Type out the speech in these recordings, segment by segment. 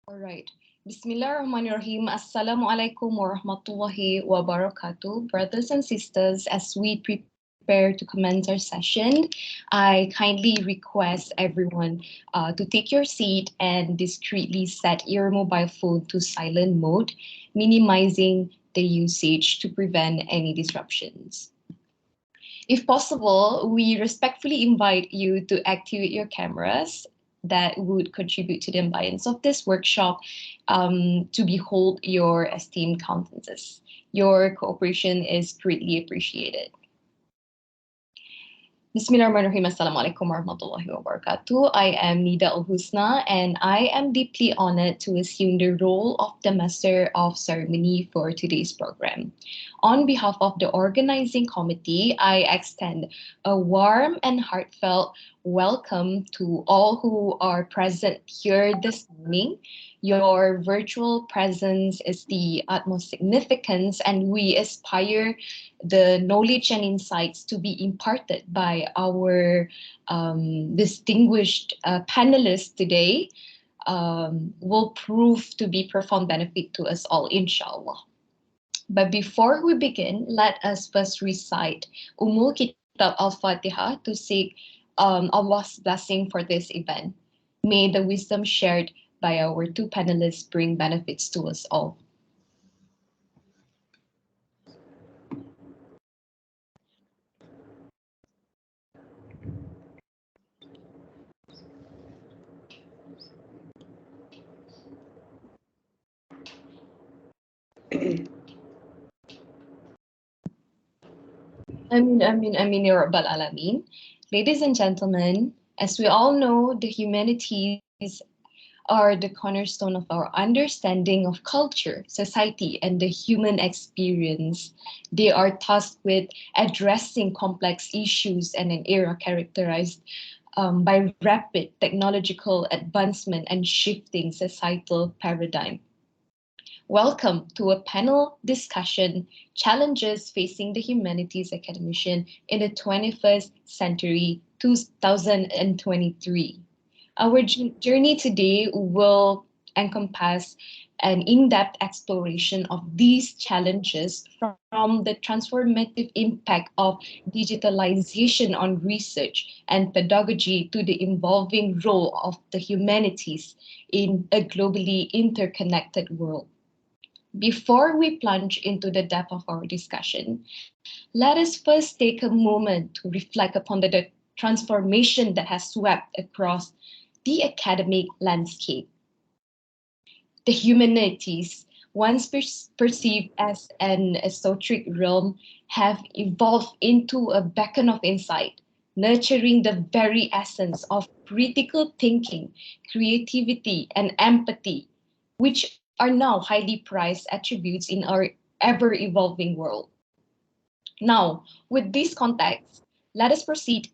All right. Bismillahirrahmanirrahim. Assalamualaikum warahmatullahi wabarakatuh. Brothers and sisters, as we prepare to commence our session, I kindly request everyone to take your seat and discreetly set your mobile phone to silent mode, minimizing the usage to prevent any disruptions. If possible, we respectfully invite you to activate your cameras that would contribute to the ambience of this workshop to behold your esteemed countenances. Your cooperation is greatly appreciated. Bismillahirrahmanirrahim. Assalamualaikum warahmatullahi wabarakatuh. I am Nida Al-Husna and I am deeply honored to assume the role of the Master of Ceremony for today's program. On behalf of the organizing committee, I extend a warm and heartfelt welcome to all who are present here this morning. Your virtual presence is the utmost significance, and we aspire the knowledge and insights to be imparted by our distinguished panelists today will prove to be profound benefit to us all, inshallah. But before we begin, let us first recite Umul Kitab Al-Fatiha to seek Allah's blessing for this event. May the wisdom shared by our two panelists bring benefits to us all. Amin, Ya Rabbal Alameen. Ladies and gentlemen, as we all know, the humanities are the cornerstone of our understanding of culture, society, and the human experience. They are tasked with addressing complex issues in an era characterized by rapid technological advancement and shifting societal paradigm. Welcome to a panel discussion, Challenges Facing the Humanities Academician in the 21st Century 2023. Our journey today will encompass an in-depth exploration of these challenges from the transformative impact of digitalization on research and pedagogy to the evolving role of the humanities in a globally interconnected world. Before we plunge into the depth of our discussion, let us first take a moment to reflect upon the transformation that has swept across the academic landscape. The humanities, once perceived as an esoteric realm, have evolved into a beacon of insight, nurturing the very essence of critical thinking, creativity, and empathy, which are now highly prized attributes in our ever evolving world. Now, with this context, let us proceed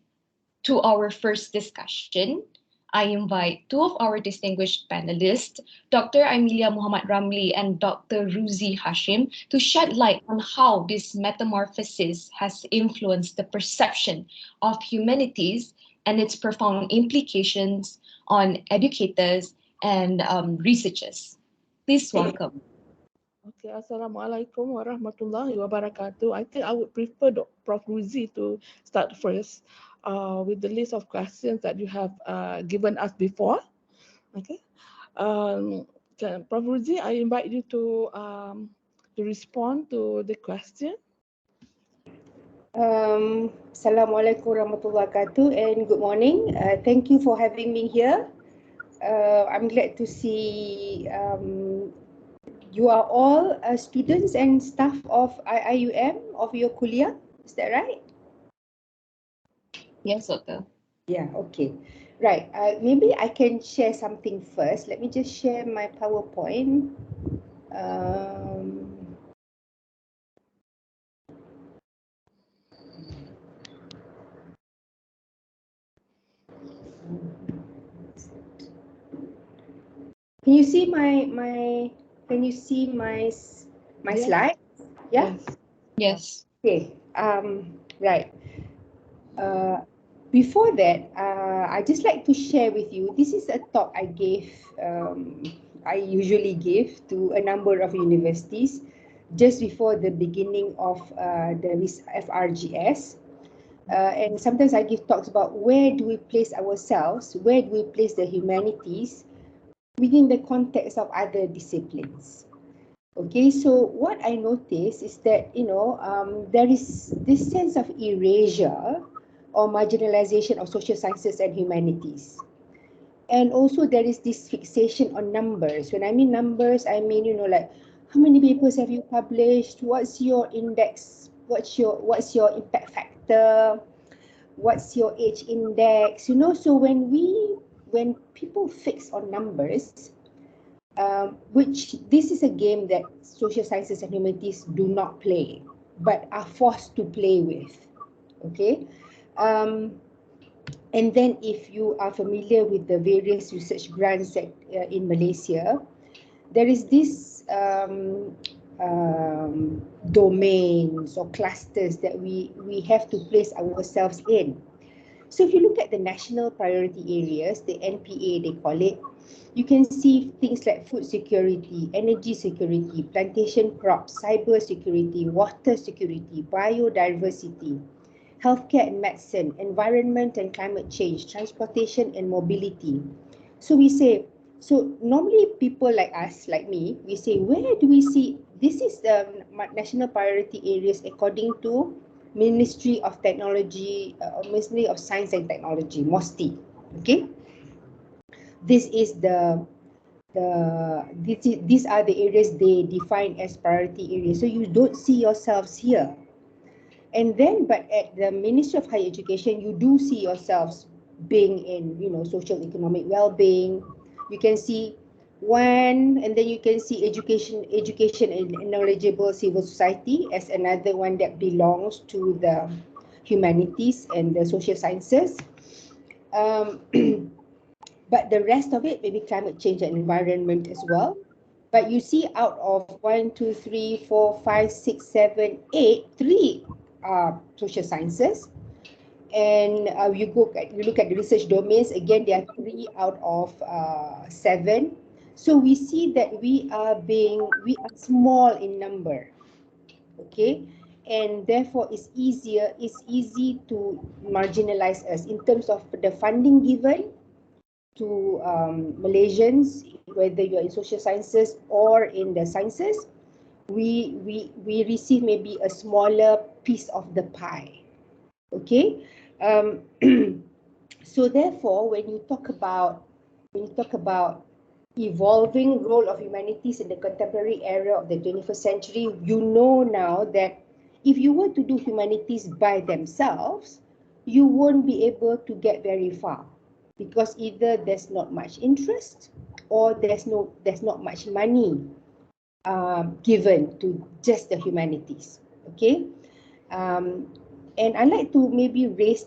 to our first discussion. I invite two of our distinguished panelists, Dr. Amelia Muhammad Ramli and Dr. Ruzi Hashim, to shed light on how this metamorphosis has influenced the perception of humanities and its profound implications on educators and researchers. Please welcome. Okay, Assalamualaikum warahmatullahi wabarakatuh. I think I would prefer Prof. Ruzi to start first with the list of questions that you have given us before. Okay, Prof. Ruzi, I invite you to respond to the question. Assalamualaikum warahmatullahi wabarakatuh and good morning. Thank you for having me here. I'm glad to see you are all students and staff of IIUM of your kuliah. Is that right? Yes, Doctor. Yeah, okay. Right. Maybe I can share something first. Let me just share my PowerPoint. Can you see my slide? Yeah? Yes. Okay. Right. Before that, I just like to share with you, this is a talk I gave I usually give to a number of universities just before the beginning of the FRGS. And sometimes I give talks about where do we place ourselves, where do we place the humanities within the context of other disciplines. Okay, so what I notice is that, there is this sense of erasure or marginalization of social sciences and humanities. And also there is this fixation on numbers. When I mean numbers, I mean, like how many papers have you published? What's your index? What's your impact factor? What's your age index? So when people fix on numbers, which this is a game that social sciences and humanities do not play, but are forced to play with. Okay. And then if you are familiar with the various research grants in Malaysia, there is this domains or clusters that we have to place ourselves in. So if you look at the national priority areas, the NPA they call it, you can see things like food security, energy security, plantation crops, cyber security, water security, biodiversity, healthcare and medicine, environment and climate change, transportation and mobility. So normally people like us, like me, we say, where do we see, this is the national priority areas according to Ministry of Technology, Ministry of Science and Technology, MOSTI. Okay, this is these are the areas they define as priority areas. So you don't see yourselves here. And then, but at the Ministry of Higher Education, you do see yourselves being in, social economic well-being. You can see one, and then you can see education and knowledgeable civil society as another one that belongs to the humanities and the social sciences. But the rest of it, maybe climate change and environment as well. But you see, out of 1, 2, 3, 4, 5, 6, 7, 8, 3 social sciences. And you look at the research domains, again, there are 3 out of 7. So we see that we are small in number. Okay, and therefore it's easy to marginalize us in terms of the funding given to Malaysians, whether you're in social sciences or in the sciences. We receive maybe a smaller piece of the pie. Okay, so therefore, when you talk about evolving role of humanities in the contemporary era of the 21st century, you know now that if you were to do humanities by themselves, you won't be able to get very far, because either there's not much interest or there's not much money given to just the humanities. Okay, and I'd like to maybe raise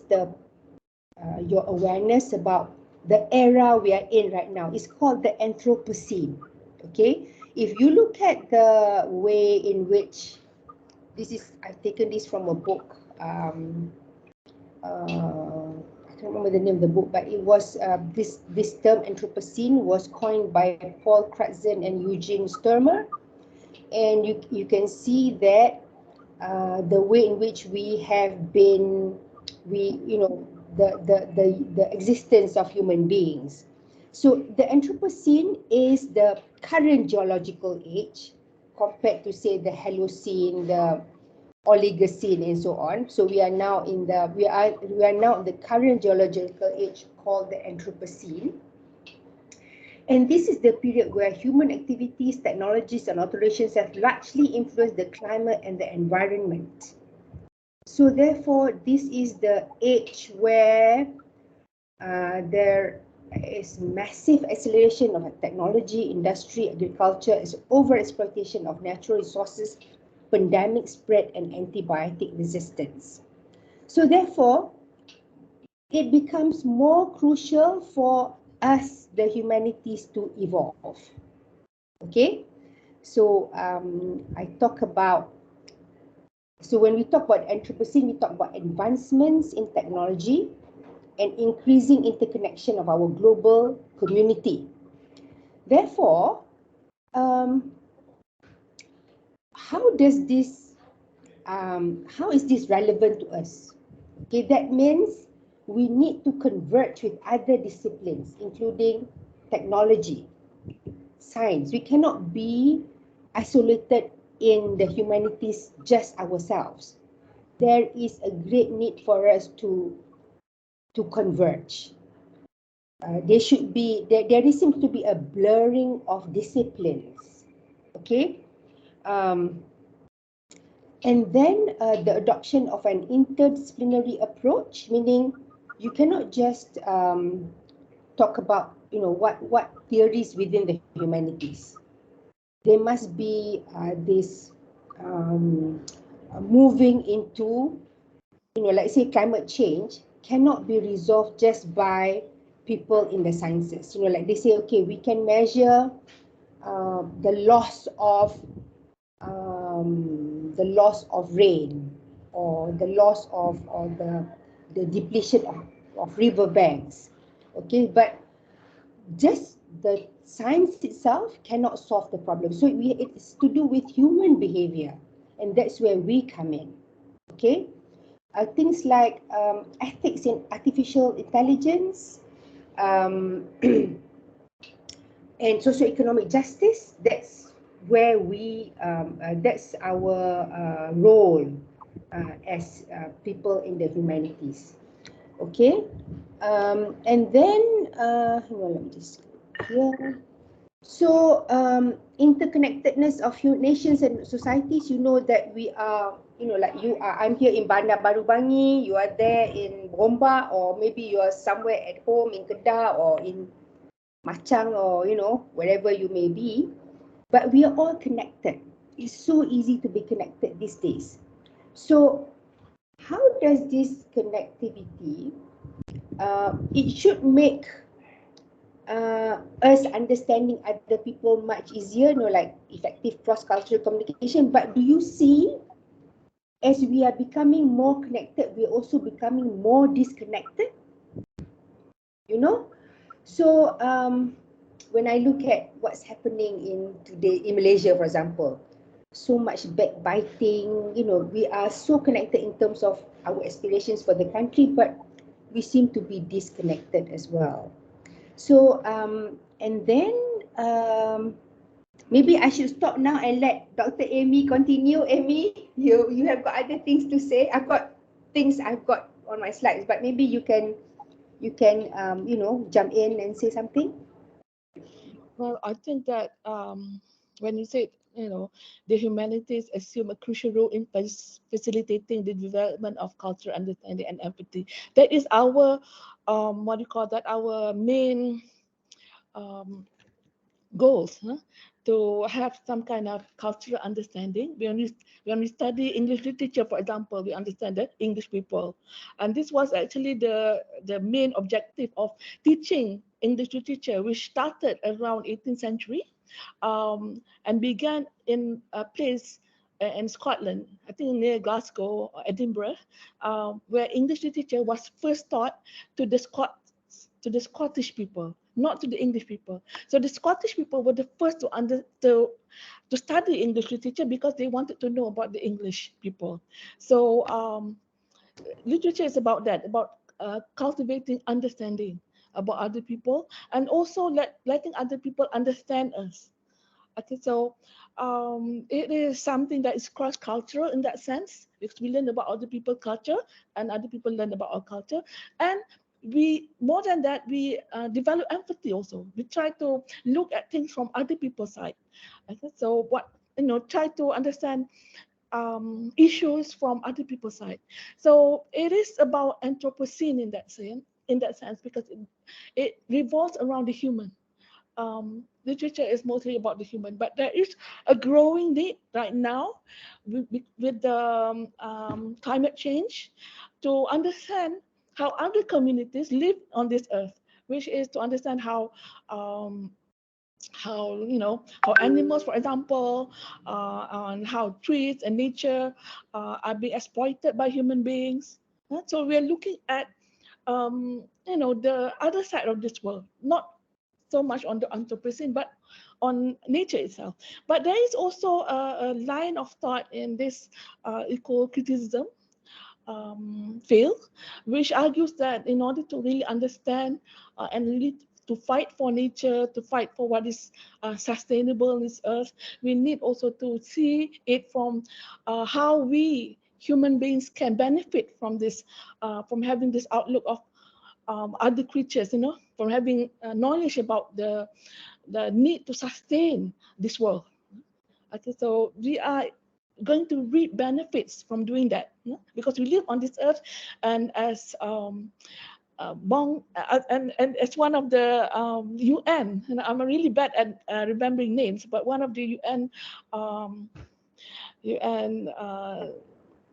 your awareness about the era we are in right now. It's called the Anthropocene. Okay, if you look at the way in which I've taken this from a book. I can't remember the name of the book, but it was this term Anthropocene was coined by Paul Crutzen and Eugene Sturmer, and you can see that the way in which we have been, the existence of human beings. So the Anthropocene is the current geological age compared to, say, the Holocene, the Oligocene, and so on. So we are now in the current geological age called the Anthropocene. And this is the period where human activities, technologies, and alterations have largely influenced the climate and the environment. So therefore, this is the age where there is massive acceleration of technology, industry, agriculture, is overexploitation of natural resources, pandemic spread, and antibiotic resistance. So therefore, it becomes more crucial for us, the humanities, to evolve. Okay, so so when we talk about Anthropocene, we talk about advancements in technology and increasing interconnection of our global community. Therefore, um, how does this, how is this relevant to us? Okay, that means we need to converge with other disciplines, including technology, science. We cannot be isolated in the humanities just ourselves. There is a great need for us to converge. There seems to be a blurring of disciplines. Okay, um, and then the adoption of an interdisciplinary approach, meaning you cannot just talk about what theories within the humanities. There must be this um, moving into, like say climate change cannot be resolved just by people in the sciences. Like they say, okay, we can measure the loss of rain, or the loss of, or the depletion of riverbanks. Okay, but just the science itself cannot solve the problem. So it's to do with human behavior, and that's where we come in. Okay, things like ethics in artificial intelligence, and socioeconomic justice. That's where that's our role as people in the humanities. Okay, and then hang on, let me just go here. So interconnectedness of nations and societies. You know that we are, like you are. I'm here in Bandar Baru Bangi. You are there in Gombak, or maybe you are somewhere at home in Kedah or in Machang, or wherever you may be. But we are all connected. It's so easy to be connected these days. So how does this connectivity? It should make us understanding other people much easier, like effective cross-cultural communication. But do you see, as we are becoming more connected, we are also becoming more disconnected? So when I look at what's happening in Malaysia, for example, so much backbiting. We are so connected in terms of our aspirations for the country, but we seem to be disconnected as well. So and then maybe I should stop now and let Dr. Amy continue. Amy, you have got other things to say. I've got things on my slides, but maybe you can jump in and say something. Well, I think that when you say, the humanities assume a crucial role in facilitating the development of cultural understanding and empathy. That is our, what do you call that? Our main goals, to have some kind of cultural understanding. When we study English literature, for example, we understand the English people, and this was actually the main objective of teaching English literature, which started around 18th century, and began in a place in Scotland, I think near Glasgow or Edinburgh, where English literature was first taught to the Scottish people, not to the English people. So the Scottish people were the first to study English literature because they wanted to know about the English people. So literature is about that, about cultivating understanding about other people, and also letting other people understand us. Okay, so it is something that is cross-cultural in that sense, because we learn about other people's culture and other people learn about our culture. And we, more than that, we develop empathy also. We try to look at things from other people's side. Okay, so try to understand issues from other people's side. So it is about Anthropocene in that sense, because it revolves around the human. Literature is mostly about the human, but there is a growing need right now with the climate change to understand how other communities live on this earth, which is to understand um, how animals, for example, and how trees and nature are being exploited by human beings. So we're looking at the other side of this world, not so much on the Anthropocene, but on nature itself. But there is also a line of thought in this eco-criticism field, which argues that in order to really understand and really to fight for nature, to fight for what is sustainable on this earth, we need also to see it from how we human beings can benefit from this, from having this outlook of other creatures, from having knowledge about the need to sustain this world. Okay, so we are going to reap benefits from doing that, because we live on this earth, and as and as one of the UN, and I'm really bad at remembering names, but one of the UN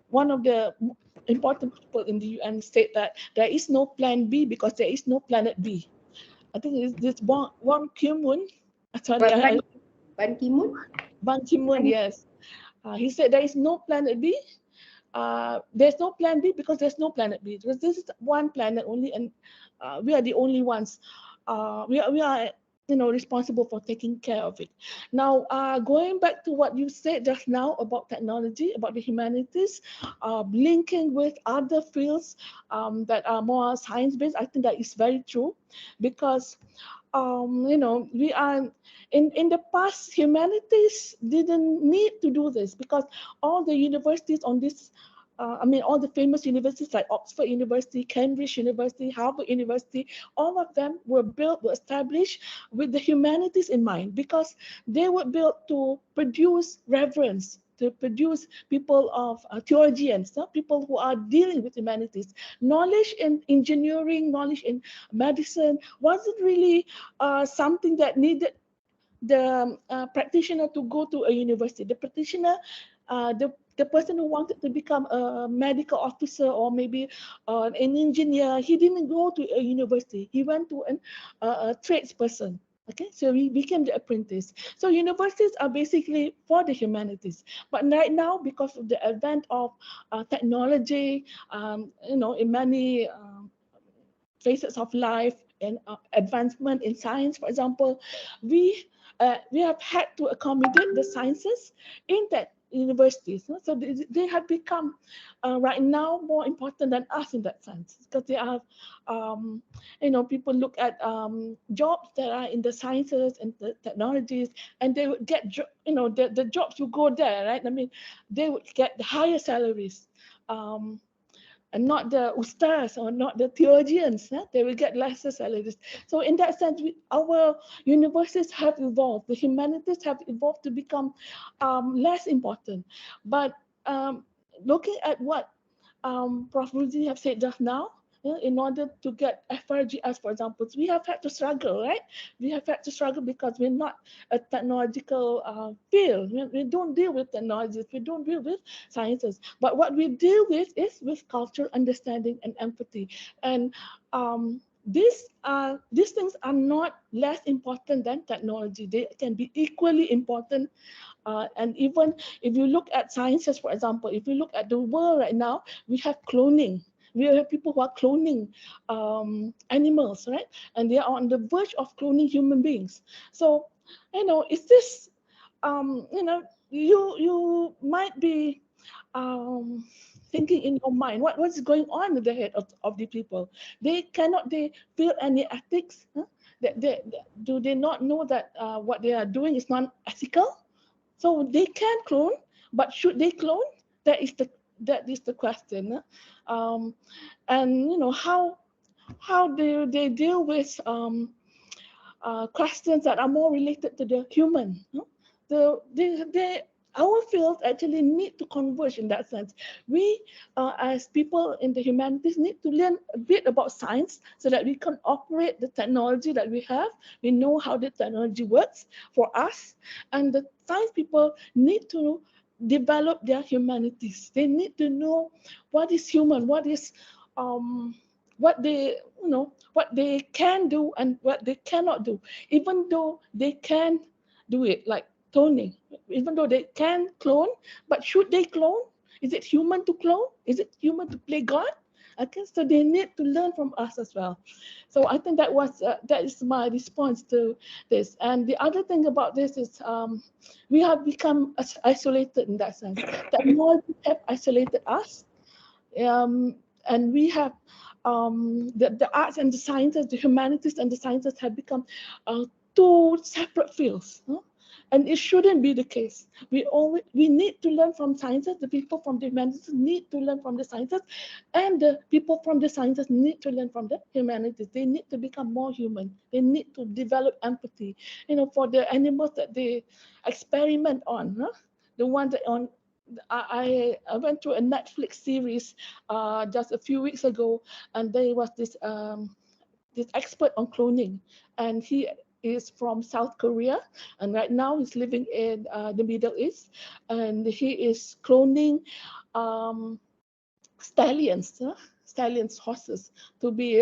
one of the important people in the UN state that there is no plan B because there is no planet B. I think it's this Ban Ki-moon. Sorry, Ban Ki-moon? Ban Ki-moon, yes. He said there is no planet B. There's no plan B because there's no planet B. Because this is one planet only, and we are the only ones. We are responsible for taking care of it. Now, going back to what you said just now about technology, about the humanities, linking with other fields that are more science-based, I think that is very true, because we are in the past, humanities didn't need to do this because all the universities on this, all the famous universities like Oxford University, Cambridge University, Harvard University, all of them were established with the humanities in mind, because they were built to produce reverence, to produce people of theologians, people who are dealing with humanities. Knowledge in engineering, knowledge in medicine wasn't really something that needed the practitioner to go to a university. The practitioner, the person who wanted to become a medical officer or maybe an engineer, he didn't go to a university. He went to a tradesperson. Okay, so we became the apprentice. So universities are basically for the humanities. But right now, because of the advent of technology, in many facets of life and advancement in science, for example, we have had to accommodate the sciences in that universities. So they have become right now more important than us in that sense, because they have, people look at jobs that are in the sciences and the technologies, and they would get, the jobs who go there, right? I mean, they would get higher salaries. And not the ustaz or not the theologians, they will get lesser salaries. So in that sense, our universities have evolved. The humanities have evolved to become less important. But looking at what Prof. Ruzi have said just now, in order to get FRGS, for example, we have had to struggle, right? We have had to struggle because we're not a technological field. We don't deal with technologies. We don't deal with sciences. But what we deal with is with culture, understanding, and empathy. And these things are not less important than technology. They can be equally important. And even if you look at sciences, for example, if you look at the world right now, we have cloning. We have people who are cloning animals, right? And they are on the verge of cloning human beings. So, is this, you might be thinking in your mind, what's going on in the head of the people? They feel any ethics? Huh? Do they not know that what they are doing is not ethical? So they can clone, but should they clone? That is the question. And how do they deal with questions that are more related to the human? Our fields actually need to converge in that sense. We, as people in the humanities, need to learn a bit about science so that we can operate the technology that we have. We know how the technology works for us, and the science people need to develop their humanities. They need to know what is human, what is what they can do and what they cannot do, even though they can do it, like cloning. Even though they can clone, but should they clone? Is it human to clone? Is it human to play God? Okay, so they need to learn from us as well. So I think that is my response to this. And the other thing about this is we have become isolated in that sense. Technology have isolated us, and we have the arts and the sciences, the humanities and the sciences have become two separate fields. Huh? And it shouldn't be the case. We need to learn from sciences. The people from the humanities need to learn from the sciences, and the people from the sciences need to learn from the humanities. They need to become more human. They need to develop empathy. For the animals that they experiment on, huh? The ones that on I went to a Netflix series just a few weeks ago, and there was this expert on cloning, and he is from South Korea, and right now he's living in the Middle East, and he is cloning um, stallions, stallions horses to be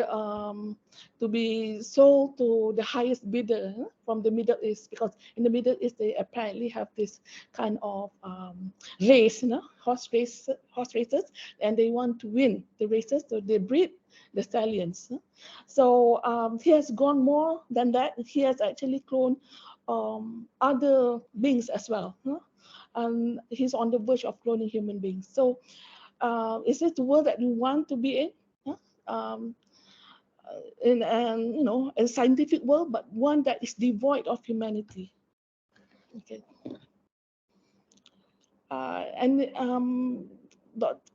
sold to the highest bidder from the Middle East, because in the Middle East they apparently have this kind of race, horse races, and they want to win the races, so they breed the stallions. So he has gone more than that. He has actually cloned other beings as well. And he's on the verge of cloning human beings. So is this the world that you want to be in? Huh? Um, in a scientific world, but one that is devoid of humanity. Okay. And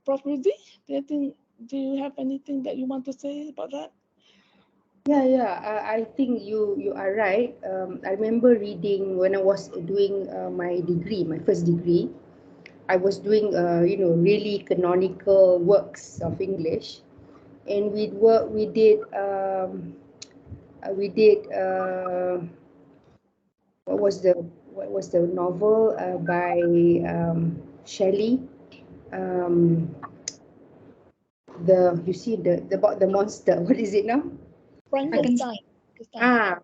Prof. Rudy, do you have anything that you want to say about that? Yeah. I think you are right. I remember reading when I was doing my degree, my first degree. I was doing really canonical works of English, and we did what was the novel by Shelley, um, the you see the about the monster. What is it now? Frankenstein. Frankenstein. Ah,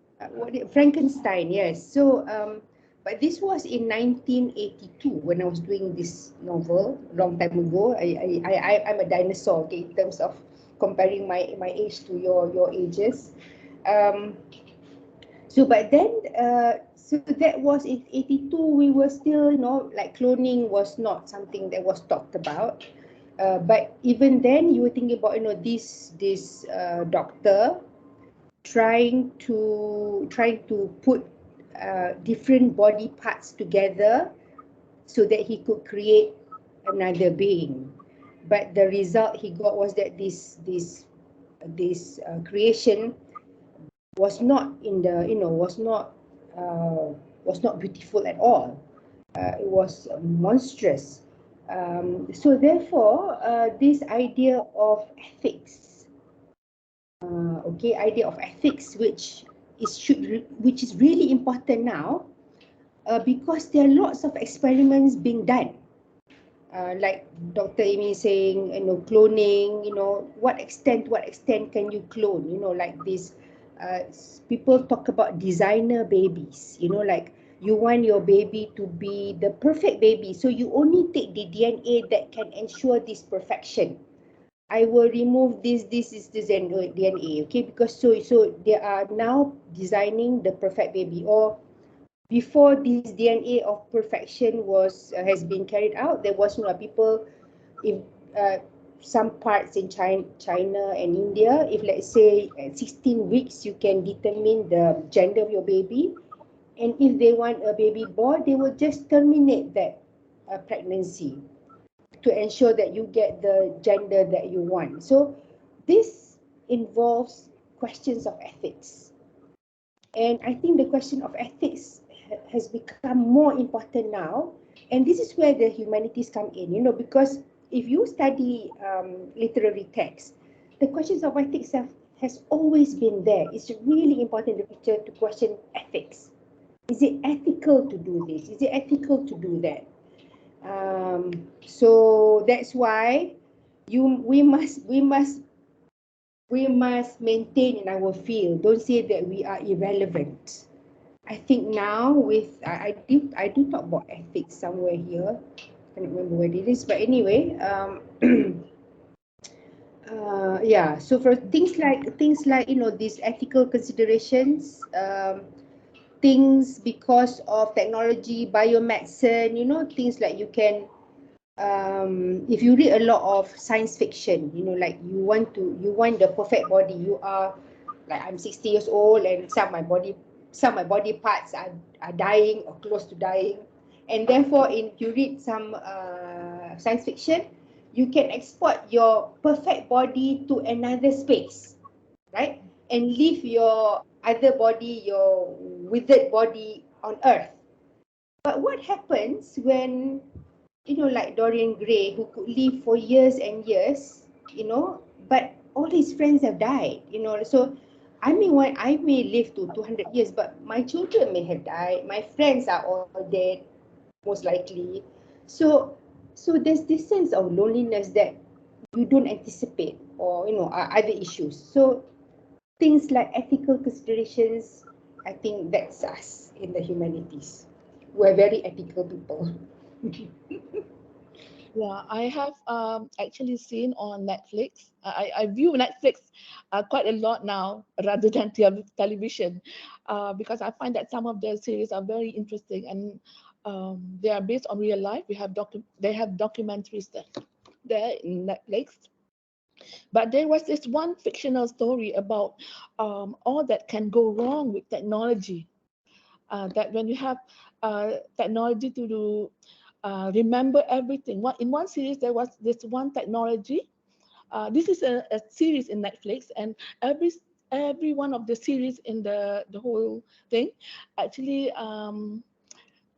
Frankenstein, yes. So, but this was in 1982 when I was doing this novel, long time ago. I'm a dinosaur, okay, in terms of comparing my age to your ages. Um, so, but then, so that was in 82, we were still, like cloning was not something that was talked about. But even then, you were thinking about, this doctor trying to put different body parts together so that he could create another being. But the result he got was that this creation was not in the was not beautiful at all. It was monstrous. So therefore, this idea of ethics, idea of ethics, which is really important now, because there are lots of experiments being done. Like Dr. Amy saying, cloning, what extent can you clone? Like this, people talk about designer babies, like you want your baby to be the perfect baby. So you only take the DNA that can ensure this perfection. I will remove this is this DNA, okay? Because so they are now designing the perfect baby. Or before this DNA of perfection has been carried out, there was people, if uh, some parts in China and India, if let's say at 16 weeks you can determine the gender of your baby, and if they want a baby boy, they will just terminate that pregnancy to ensure that you get the gender that you want. So this involves questions of ethics. And I think the question of ethics has become more important now. And this is where the humanities come in, because if you study literary texts, the questions of ethics has always been there. It's really important in the future to question ethics. Is it ethical to do this? Is it ethical to do that? So that's why we must maintain in our field. Don't say that we are irrelevant. I think now with I do talk about ethics somewhere here. I can't remember where it is, but anyway, Yeah, so for things like these ethical considerations, things because of technology, biomedicine, things like you can, if you read a lot of science fiction, like you want the perfect body. You are like, I'm 60 years old, and some of my body parts are dying or close to dying, and therefore, you read some science fiction, you can export your perfect body to another space, right? And leave your other body, your withered body on Earth. But what happens when, like Dorian Gray, who could live for years and years, but all his friends have died. So I may live to 200 years, but my children may have died. My friends are all dead, most likely. So, so there's this sense of loneliness that you don't anticipate, or other issues. So things like ethical considerations, I think that's us in the humanities. We're very ethical people. Yeah, I have actually seen on Netflix. I view Netflix quite a lot now rather than television, because I find that some of their series are very interesting, and they are based on real life. They have documentaries there in Netflix. But there was this one fictional story about all that can go wrong with technology. That when you have technology to do remember everything. In one series, there was this one technology. This is a series in Netflix, and every one of the series in the whole thing actually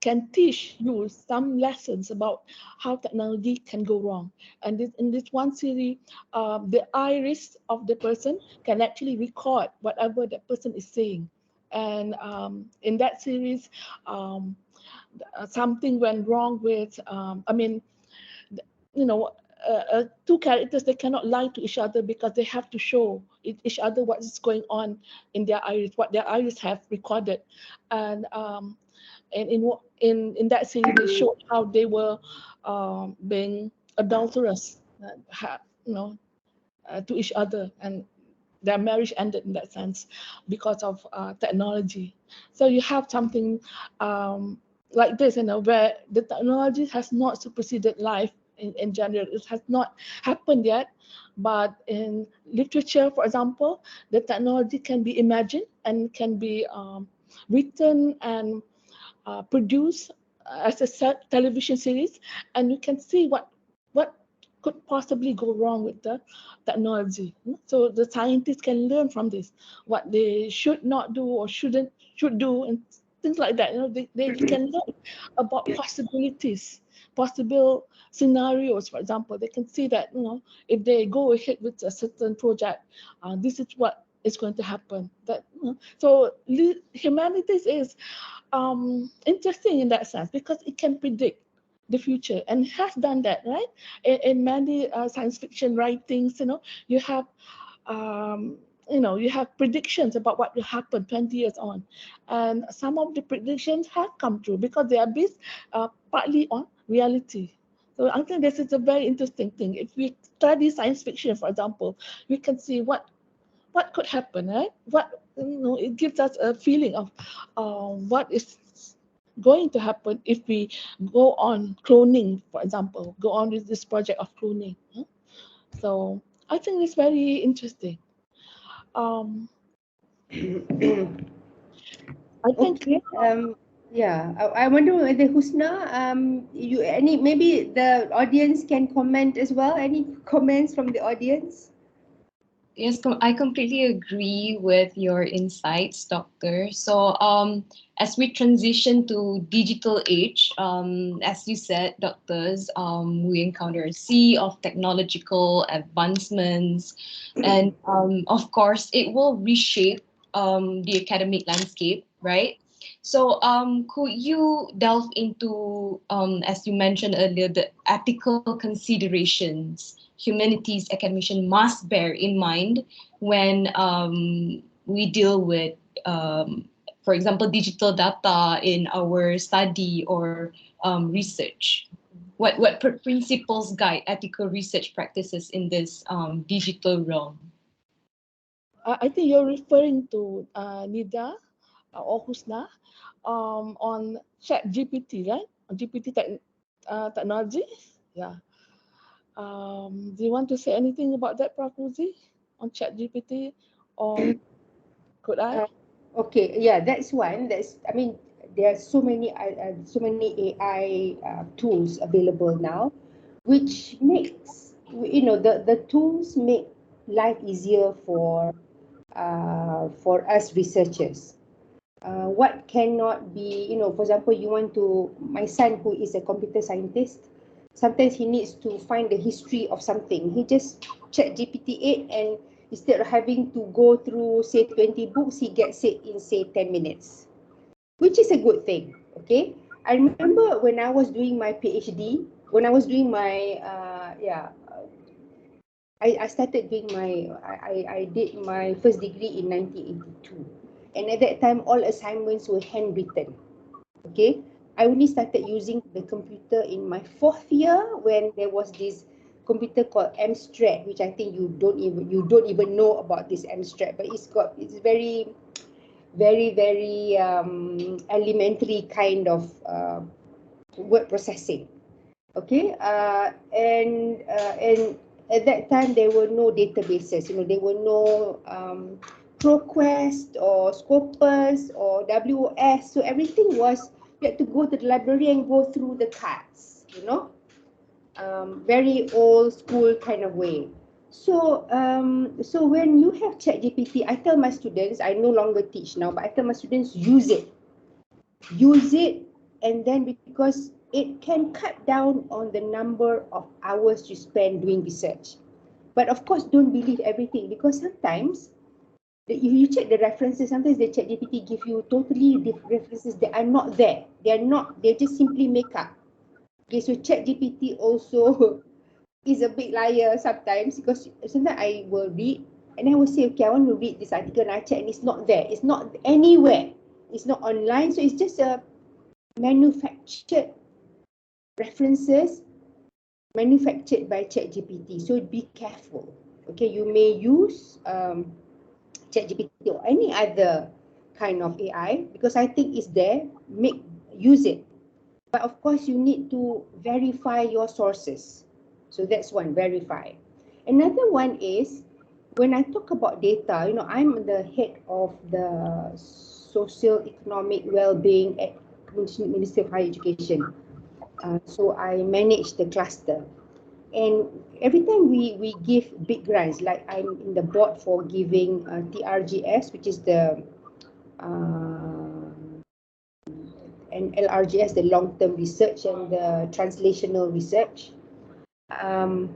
can teach you some lessons about how technology can go wrong. And in this one series, the iris of the person can actually record whatever that person is saying. And in that series, um, something went wrong with, you know, two characters, they cannot lie to each other because they have to show each other what is going on in their iris, what their iris have recorded. And in that series, they showed how they were being adulterous, you know, to each other, and their marriage ended in that sense because of technology. So you have something like this, where the technology has not superseded life in general. It has not happened yet, but in literature, for example, the technology can be imagined and can be written and produced as a television series, and you can see what could possibly go wrong with the technology. So the scientists can learn from this, what they should not do or should do, and things like that. They can learn about possibilities, possible scenarios. For example, they can see that if they go ahead with a certain project, this is what is going to happen. So humanities is interesting in that sense because it can predict the future and has done that, right? In many science fiction writings, you have you have predictions about what will happen 20 years on, and some of the predictions have come true because they are based partly on reality. So I think this is a very interesting thing. If we study science fiction, for example, we can see what could happen, right? It gives us a feeling of what is going to happen if we go on cloning, for example, go on with this project of cloning. So I think it's very interesting. Um, I think Okay. Yeah. I wonder whether Husna, maybe the audience can comment as well. Any comments from the audience? Yes, I completely agree with your insights, Doctor. So, as we transition to digital age, as you said, doctors, we encounter a sea of technological advancements, and of course, it will reshape the academic landscape, right? So, could you delve into, as you mentioned earlier, the ethical considerations humanities academician must bear in mind when we deal with, for example, digital data in our study or research? what principles guide ethical research practices in this digital realm? I think you're referring to Nida or Husna on ChatGPT, right? GPT technology. Yeah. Do you want to say anything about that, Prof. Uzi, on ChatGPT, or could I? Okay, yeah, that's one. I mean, there are so many AI tools available now, which makes, the tools make life easier for us researchers. What cannot be, for example, my son who is a computer scientist, sometimes he needs to find the history of something. He just check GPT-8, and instead of having to go through, say, 20 books, he gets it in, say, 10 minutes, which is a good thing, okay? I remember when I was doing my PhD, when I was doing my, I started doing I did my first degree in 1982. And at that time, all assignments were handwritten. Okay. I only started using the computer in my fourth year when there was this computer called Amstrad, which I think you don't even know about this Amstrad, but it's very very elementary kind of word processing. Okay, and at that time there were no databases. There were no ProQuest or Scopus or WOS. So everything was, you had to go to the library and go through the cards. Very old school kind of way. So when you have ChatGPT, I tell my students, I no longer teach now, but I tell my students, use it, and then, because it can cut down on the number of hours you spend doing research. But of course, don't believe everything, because sometimes if you check the references, sometimes the ChatGPT give you totally different references that are not there. They just simply make up. Okay, so ChatGPT also is a big liar sometimes, because sometimes I will read and I will say, okay, I want to read this article, and I check and it's not there. It's not anywhere. It's not online. So it's just a manufactured references manufactured by ChatGPT. So be careful. Okay, you may use ChatGPT or any other kind of AI, because I think it's there. Use it, but of course you need to verify your sources. So that's one, verify. Another one is, when I talk about data, I'm the head of the social economic well-being at Ministry of Higher Education. So I manage the cluster. And every time we give big grants, like I'm in the board for giving TRGS, which is the and LRGS, the long-term research and the translational research. And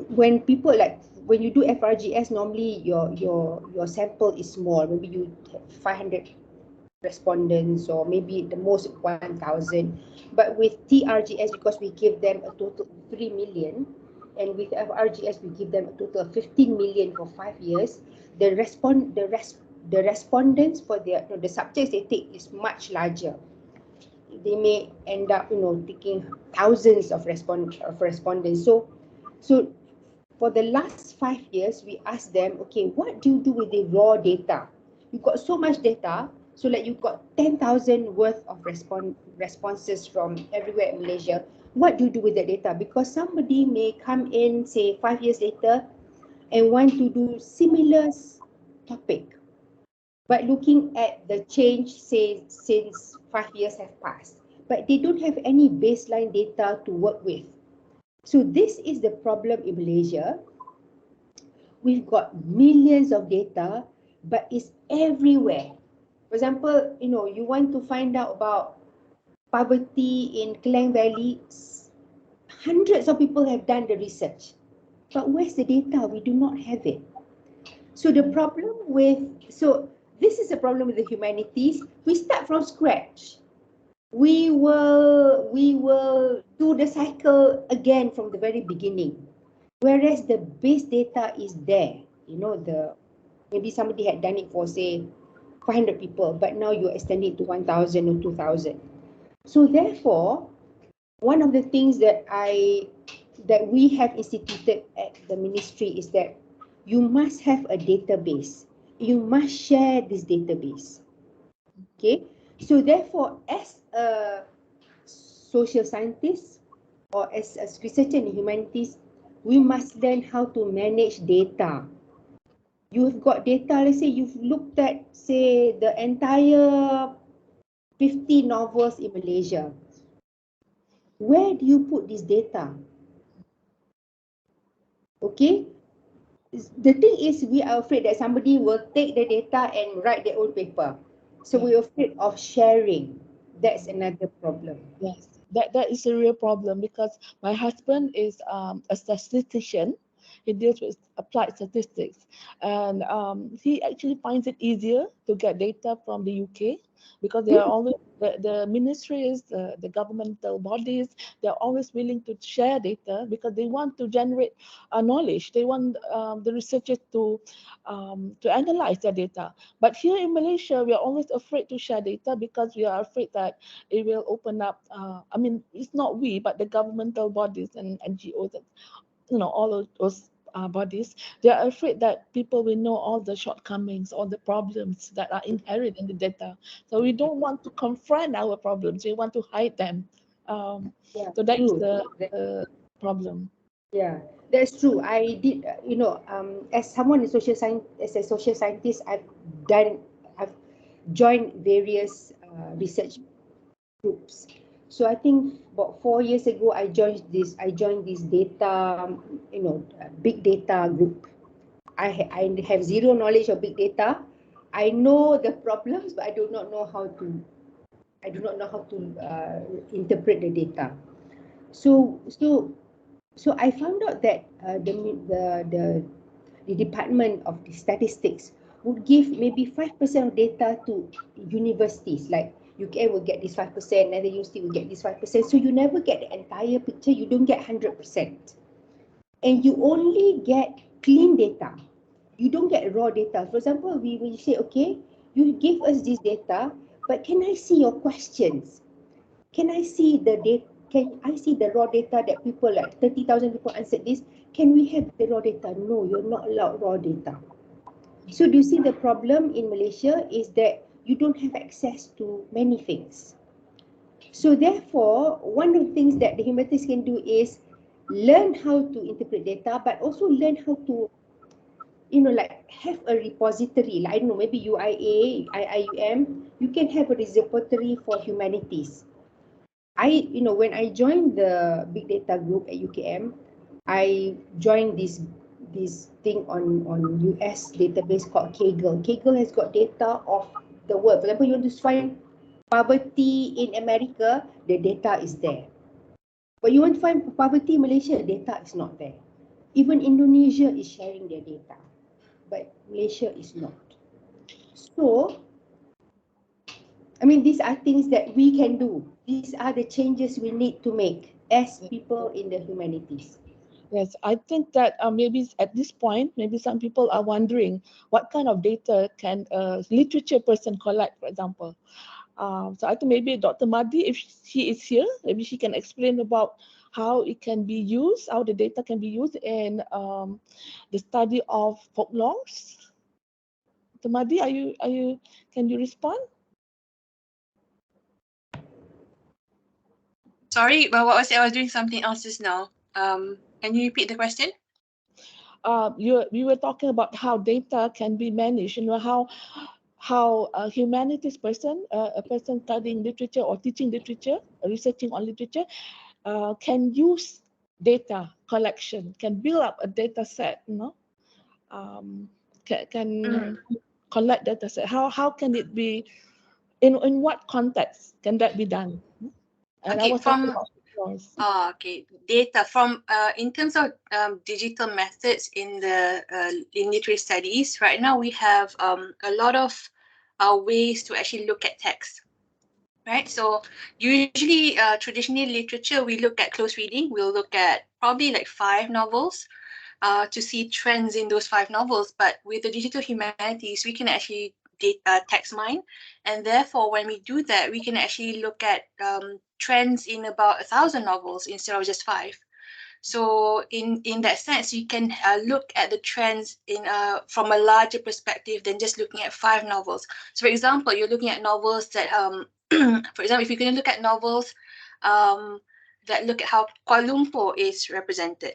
when you do FRGS, normally your sample is small. Maybe you have 500 respondents, or maybe the most 1,000. But with TRGS, because we give them a total of 3 million, and with FRGS we give them a total of 15 million for 5 years, the respondents for the subjects they take is much larger. They may end up taking thousands of respondents. So for the last 5 years, we asked them, okay, what do you do with the raw data? You got so much data, so like you got 10,000 worth of responses from everywhere in Malaysia. What do you do with the data? Because somebody may come in, say, 5 years later, and want to do similar topic, but looking at the change, say, since 5 years have passed, but they don't have any baseline data to work with. So this is the problem in Malaysia. We've got millions of data, but it's everywhere. For example, you want to find out about poverty in Klang Valley. Hundreds of people have done the research, but where's the data? We do not have it. So this is a problem with the humanities. We start from scratch. We will do the cycle again from the very beginning. Whereas the base data is there. Maybe somebody had done it for, say, 500 people, but now you extend it to 1,000 or 2,000. So therefore, one of the things that we have instituted at the ministry is that you must have a database. You must share this database. Okay, so therefore, as a social scientist or as a researcher in humanities, we must learn how to manage data. You've got data, let's say you've looked at, say, the entire 50 novels in Malaysia. Where do you put this data? Okay, the thing is we are afraid that somebody will take the data and write their own paper. So we're afraid of sharing. That's another problem. Yes, that is a real problem because my husband is a statistician. He deals with applied statistics, and he actually finds it easier to get data from the UK because they are always the ministries, the governmental bodies. They are always willing to share data because they want to generate knowledge. They want the researchers to analyze their data. But here in Malaysia, we are always afraid to share data because we are afraid that it will open up. I mean, it's not we, but the governmental bodies and NGOs, and all of those bodies. They are afraid that people will know all the shortcomings, all the problems that are inherent in the data. So we don't want to confront our problems. We want to hide them. Yeah, So that is true. the problem. Yeah, that's true. I did, as someone in social science, as a social scientist, I've joined various research groups. So I think about 4 years ago, I joined this data, big data group. I have zero knowledge of big data. I know the problems, but I do not know how to, interpret the data. So, so so I found out that the Department of the Statistics would give maybe 5% of data to universities. Like UKM will get this 5%, and the university will get this 5%. So you never get the entire picture. You don't get 100%, and you only get clean data. You don't get raw data. For example, we say, okay, you give us this data, but can I see your questions? Can I see the data? Can I see the raw data that people, like 30,000 people answered this? Can we have the raw data? No, you're not allowed raw data. So do you see the problem in Malaysia is that you don't have access to many things. So therefore, one of the things that the humanities can do is learn how to interpret data, but also learn how to, like have a repository. Like, I don't know, maybe UIA, IIUM, you can have a repository for humanities. When I joined the big data group at UKM, I joined this thing on US database called Kaggle. Kaggle has got data of the world. For example, you want to find poverty in America, the data is there. But you want to find poverty in Malaysia, data is not there. Even Indonesia is sharing their data, but Malaysia is not. So, I mean, these are things that we can do. These are the changes we need to make as people in the humanities. Yes, I think that maybe at this point, maybe some people are wondering what kind of data can a literature person collect, for example. So I think maybe Dr. Madi, if she is here, maybe she can explain about how it can be used, how the data can be used in the study of folklores. Dr. Madi, can you respond? Sorry, but what was it? I was doing something else just now. Can you repeat the question? We were talking about how data can be managed, how a humanities person, a person studying literature or teaching literature, researching on literature, can use data collection, can build up a data set, can collect data set. How can it be, in what context can that be done? And Okay, I was talking about yours. okay, data from in terms of digital methods in the in literary studies. Right now, we have a lot of ways to actually look at text. Right, so usually traditionally literature, we look at close reading. We'll look at probably like 5 novels to see trends in those 5 novels. But with the digital humanities, we can actually text mine, and therefore when we do that, we can actually look at trends in about 1,000 novels instead of just 5. So in that sense, you can look at the trends from a larger perspective than just looking at 5 novels. So for example, you're looking at novels that, for example, if you're going to look at novels that look at how Kuala Lumpur is represented,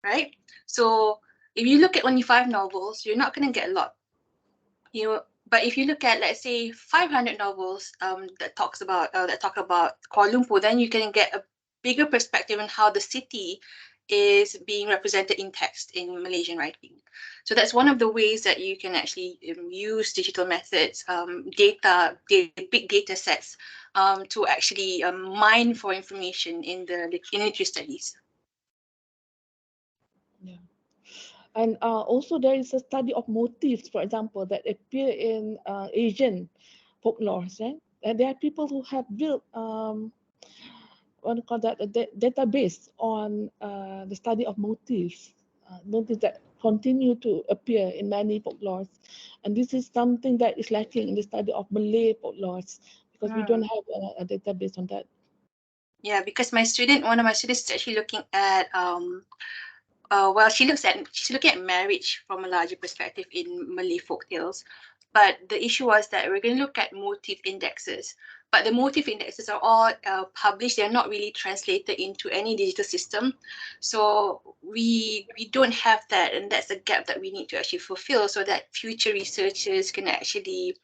right? So if you look at only 5 novels, you're not going to get a lot. But if you look at, let's say, 500 novels that talk about Kuala Lumpur, then you can get a bigger perspective on how the city is being represented in text in Malaysian writing. So that's one of the ways that you can actually use digital methods, big data sets, to actually mine for information in the literary studies. Yeah. And also there is a study of motifs, for example, that appear in Asian folklores, right? And there are people who have built what do you call that, a database on the study of motifs, motifs that continue to appear in many folklores. And this is something that is lacking in the study of Malay folklores, because we don't have a database on that. Yeah, because one of my students is actually looking at well, she's looking at marriage from a larger perspective in Malay folktales. But the issue was that we're going to look at motif indexes. But the motif indexes are all published. They're not really translated into any digital system. So we don't have that, and that's a gap that we need to actually fulfill so that future researchers can actually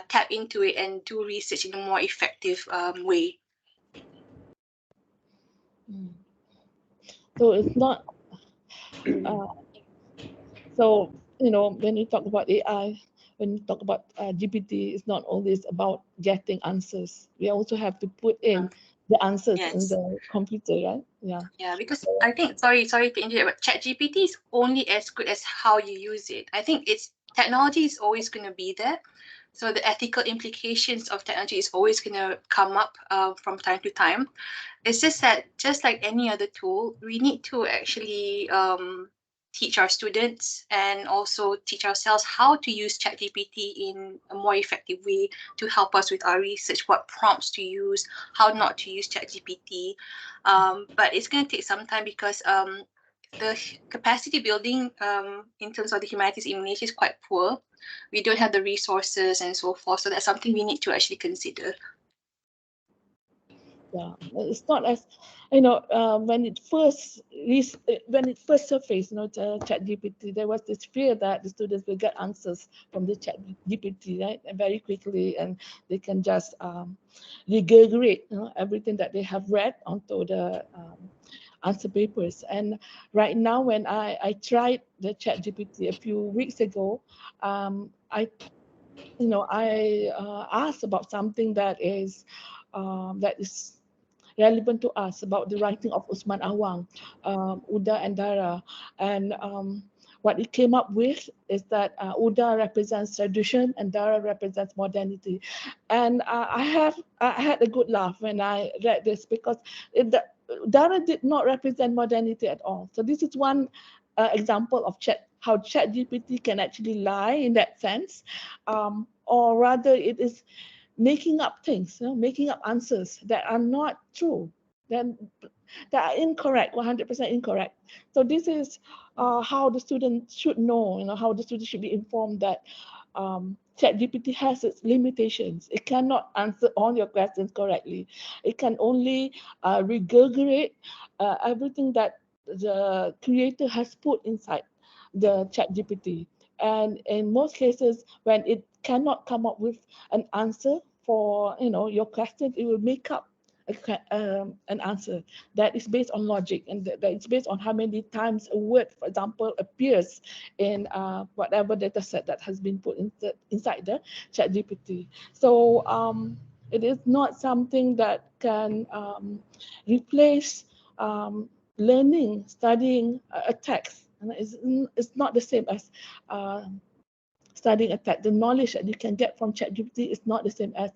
tap into it and do research in a more effective way. So it's not, so, when you talk about AI, when you talk about GPT, it's not always about getting answers. We also have to put in the answers in the computer, right? Yeah. Yeah, because I think, sorry to interrupt, but ChatGPT is only as good as how you use it. I think technology is always going to be there. So the ethical implications of technology is always going to come up from time to time. It's just that, just like any other tool, we need to actually teach our students and also teach ourselves how to use ChatGPT in a more effective way to help us with our research, what prompts to use, how not to use ChatGPT. But it's going to take some time because the capacity building in terms of the humanities in Malaysia is quite poor. We don't have the resources and so forth. So that's something we need to actually consider. Yeah, it's not as, when it first surfaced, ChatGPT, there was this fear that the students will get answers from the ChatGPT, right, and very quickly, and they can just regurgitate, everything that they have read onto the answer papers. And right now, when I tried the ChatGPT a few weeks ago, I asked about something that is relevant to us, about the writing of Usman Awang, Uda and Dara. And what it came up with is that Uda represents tradition and Dara represents modernity. And I had a good laugh when I read this, because Dara did not represent modernity at all. So this is one example of how ChatGPT can actually lie in that sense, or rather it is making up things, making up answers that are not true, then that are incorrect, 100% incorrect. So this is how the student should know, how the student should be informed that ChatGPT has its limitations. It cannot answer all your questions correctly. It can only regurgitate everything that the creator has put inside the ChatGPT. And in most cases, when it cannot come up with an answer for your question, it will make up an answer that is based on logic, and that it's based on how many times a word, for example, appears in whatever data set that has been put inside the ChatGPT. So it is not something that can replace learning, studying a text. And it's not the same as studying a text. The knowledge that you can get from ChatGPT is not the same as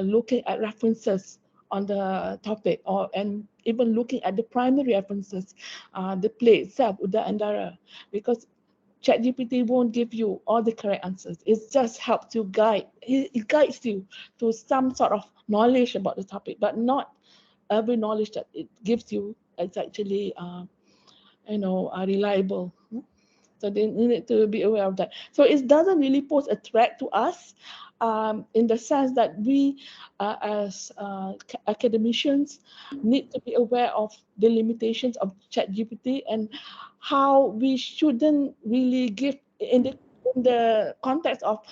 looking at references on the topic, and even looking at the primary references, the play itself, Uda and Dara, because ChatGPT won't give you all the correct answers. It just helps you guide. It guides you to some sort of knowledge about the topic, but not every knowledge that it gives you is actually, reliable. So they need to be aware of that. So it doesn't really pose a threat to us, in the sense that we, as academicians, need to be aware of the limitations of ChatGPT and how we shouldn't really give in the context of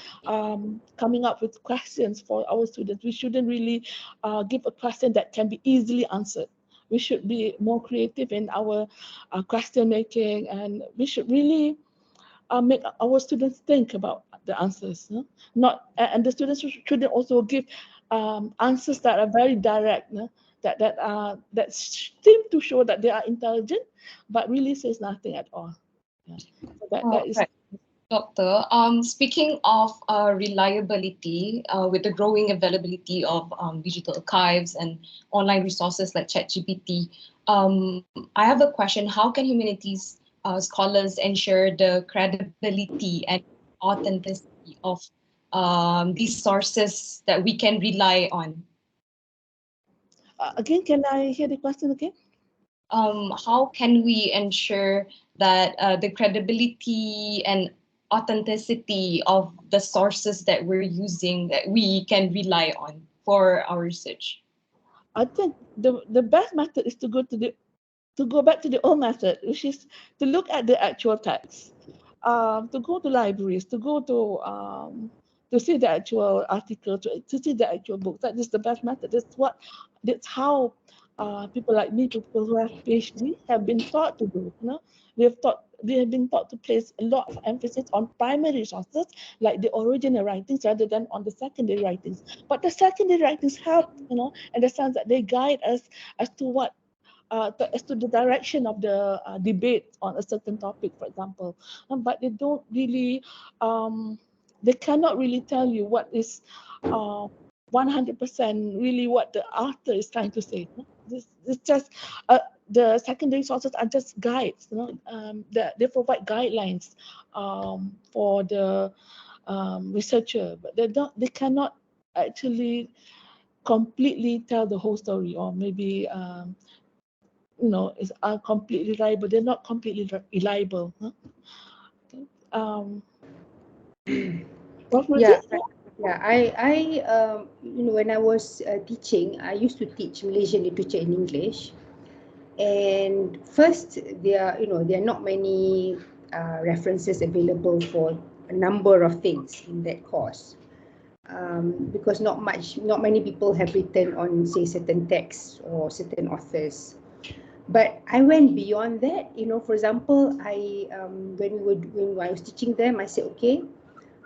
coming up with questions for our students. We shouldn't really give a question that can be easily answered. We should be more creative in our question making, and we should really make our students think about the answers. No? Not and the students shouldn't also give answers that are very direct. No? That seem to show that they are intelligent, but really says nothing at all. Yeah. So that is. Right. Doctor, speaking of reliability, with the growing availability of digital archives and online resources like ChatGPT, I have a question. How can humanities scholars ensure the credibility and authenticity of these sources that we can rely on? Again, can I hear the question again? How can we ensure that the credibility and authenticity of the sources that we're using that we can rely on for our research? I think the best method is to go back to the old method, which is to look at the actual text, to go to libraries, to see the actual article, to see the actual book. That is the best method. That's how people like me, people who have PhD, have been taught to do. You know, they have been taught to place a lot of emphasis on primary sources, like the original writings, rather than on the secondary writings. But the secondary writings help, in the sense that they guide us as to what as to the direction of the debate on a certain topic, for example. But they don't really, they cannot really tell you what is 100% really what the author is trying to say. It's just the secondary sources are just guides. They provide guidelines for the researcher, but they cannot actually completely tell the whole story, or maybe are completely reliable. They're not completely reliable. Huh? Okay. Yeah, yeah. When I was teaching, I used to teach Malaysian literature in English. And first, there are not many references available for a number of things in that course, because not many people have written on, say, certain texts or certain authors. But I went beyond that. For example, when I was teaching them, I said, okay,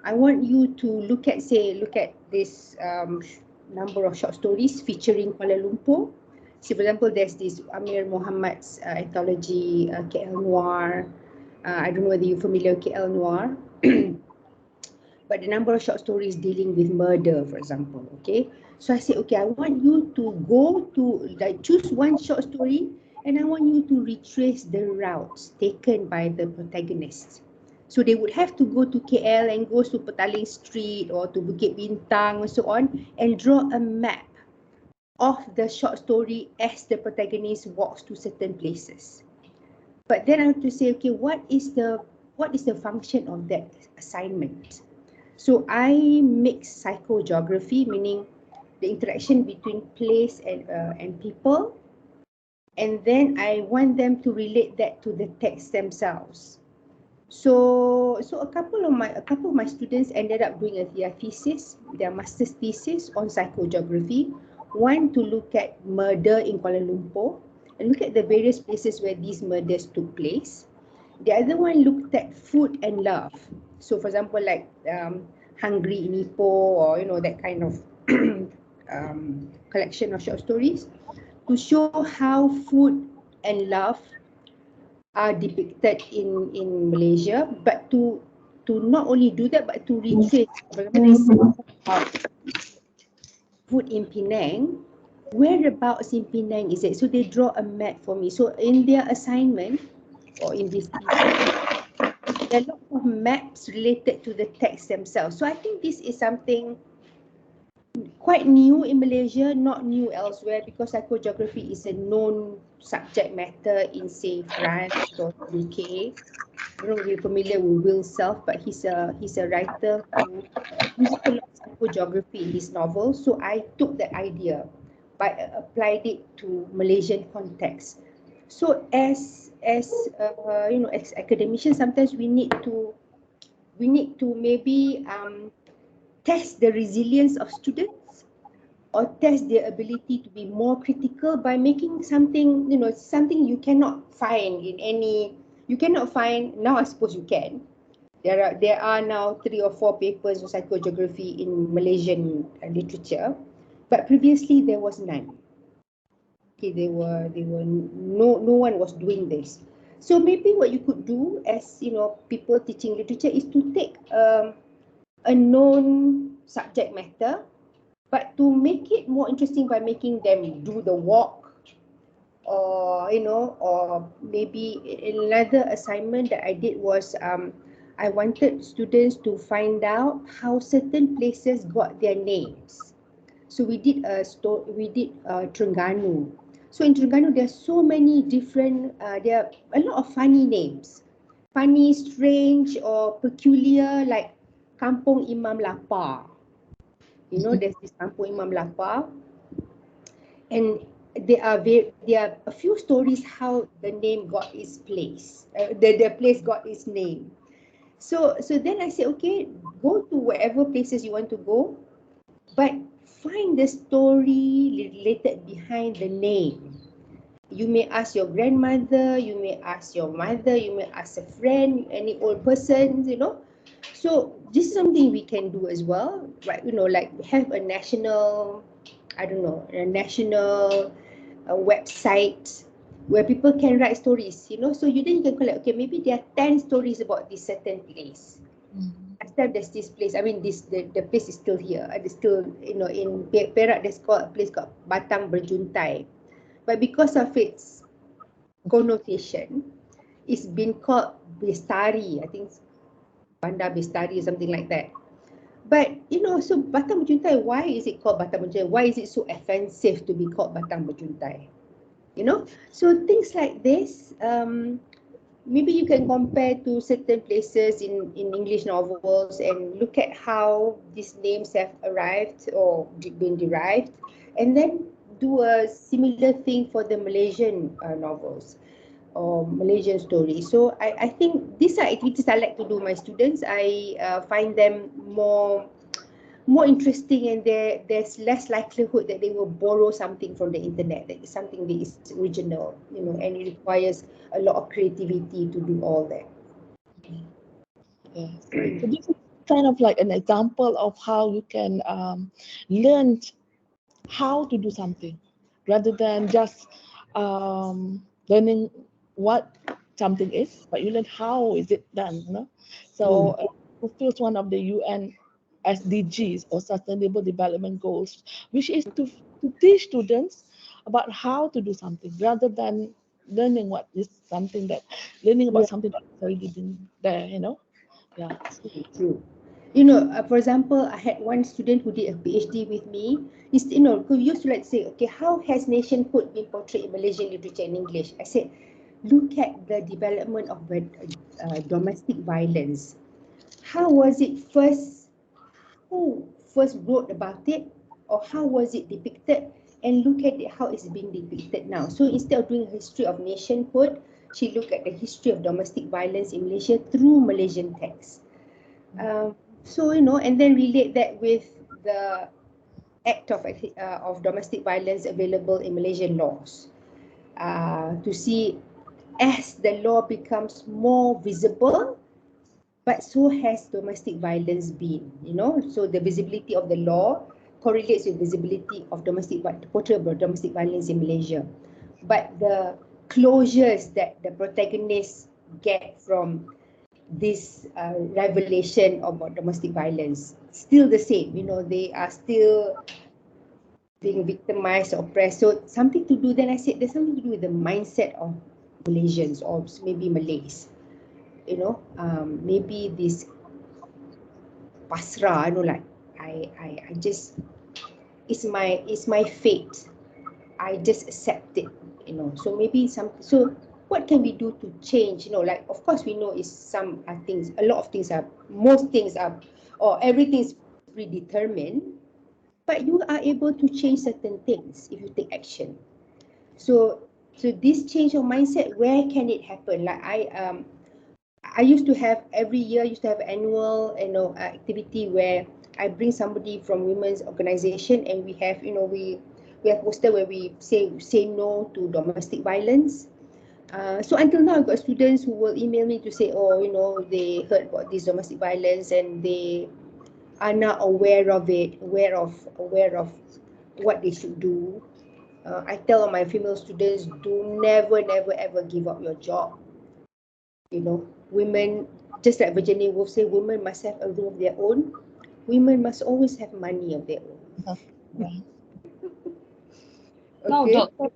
I want you to look at this number of short stories featuring Kuala Lumpur. See, for example, there's this Amir Muhammad's anthology, KL Noir. I don't know whether you're familiar with KL Noir, but the number of short stories dealing with murder, for example. Okay, so I said, okay, I want you to choose one short story, and I want you to retrace the routes taken by the protagonists. So they would have to go to KL and go to Petaling Street or to Bukit Bintang and so on, and draw a map of the short story as the protagonist walks to certain places. But then I have to say, okay, what is the function of that assignment? So I mix psychogeography, meaning the interaction between place and people, and then I want them to relate that to the text themselves. So a couple of my students ended up doing their master's thesis on psychogeography. One to look at murder in Kuala Lumpur and look at the various places where these murders took place. The other one looked at food and love. So, for example, like Hungry in Ipoh, or that kind of collection of short stories, to show how food and love are depicted in Malaysia, but to not only do that, but to retrace. For example, food in Penang, whereabouts in Penang is it? So they draw a map for me. So in their assignment or in this thesis, there are lots of maps related to the text themselves. So I think this is something quite new in Malaysia, not new elsewhere, because psychogeography is a known subject matter in, say, France or UK. I don't know if you're familiar with Will Self, but he's a writer who uses a lot of psychogeography in his novels. So I took that idea, but applied it to Malaysian context. So as as academicians, sometimes we need to maybe test the resilience of students, or test their ability to be more critical by making something, something you cannot find in any, you cannot find, now I suppose you can. There are now 3 or 4 papers of psychogeography in Malaysian literature, but previously there was none. Okay, no one was doing this. So maybe what you could do as people teaching literature is to take a known subject matter, but to make it more interesting by making them do the walk, or or maybe another assignment that I did was I wanted students to find out how certain places got their names. So we did Terengganu. So in Terengganu there are so many different there are a lot of funny names, funny, strange, or peculiar, like Kampung Imam Lapar. There's this Kampung Imam Lapar, and there are a few stories how the name got its place. The place got its name. So then I said, okay, go to wherever places you want to go, but find the story related behind the name. You may ask your grandmother, you may ask your mother, you may ask a friend, any old person, So this is something we can do as well, right? Like have a national, I don't know, a national website where people can write stories, So you can collect, okay, maybe there are 10 stories about this certain place. Last time there's this place, I mean, the place is still here. It's still, in Perak, there's called a place called Batang Berjuntai. But because of its connotation, it's been called Bestari. I think Bandar Bestari, something like that. But, so Batang Berjuntai, why is it called Batang Berjuntai? Why is it so offensive to be called Batang Berjuntai? So things like this, maybe you can compare to certain places in English novels and look at how these names have arrived or been derived, and then do a similar thing for the Malaysian novels or Malaysian stories. So I think these are activities I like to do with my students. I find them more interesting, and there's less likelihood that they will borrow something from the internet, that is something that is original, and it requires a lot of creativity to do all that. Yes. So this is kind of like an example of how you can learn how to do something rather than just learning what something is, but you learn how is it done. So fulfills one of the UN SDGs, or Sustainable Development Goals, which is to teach students about how to do something rather than learning what is something that learning about something that's already been there. Yeah. True. For example, I had one student who did a PhD with me. Who used to say, okay, how has nationhood been portrayed in Malaysian literature in English? I said, look at the development of domestic violence. How was it first? Who first wrote about it, or how was it depicted? And look at it, how it's being depicted now. So instead of doing a history of nationhood, she looked at the history of domestic violence in Malaysia through Malaysian texts. So and then relate that with the act of domestic violence available in Malaysian laws, to see as the law becomes more visible, but so has domestic violence been. So the visibility of the law correlates with visibility of portrayal of domestic violence in Malaysia, but the closures that the protagonists get from this revelation about domestic violence still the same. They are still being victimized, oppressed. So something to do. Then I said there's something to do with the mindset of Malaysians, or maybe Malays. maybe this pasrah, like I just, it's my fate. I just accept it, So maybe so what can we do to change? Like, of course we know is some things, a lot of things are, most things are, or everything is predetermined, but you are able to change certain things if you take action. So this change of mindset, where can it happen? Like I used to have, every year I used to have annual activity where I bring somebody from women's organization, and we have we have poster where we say no to domestic violence. So until now, I've got students who will email me to say, oh, they heard about this domestic violence and they are not aware of it, aware of what they should do. I tell all my female students, do never, never, ever give up your job. Women, just like Virginia Woolf say, women must have a room of their own. Women must always have money of their own. Right. Now, Okay. Doctor,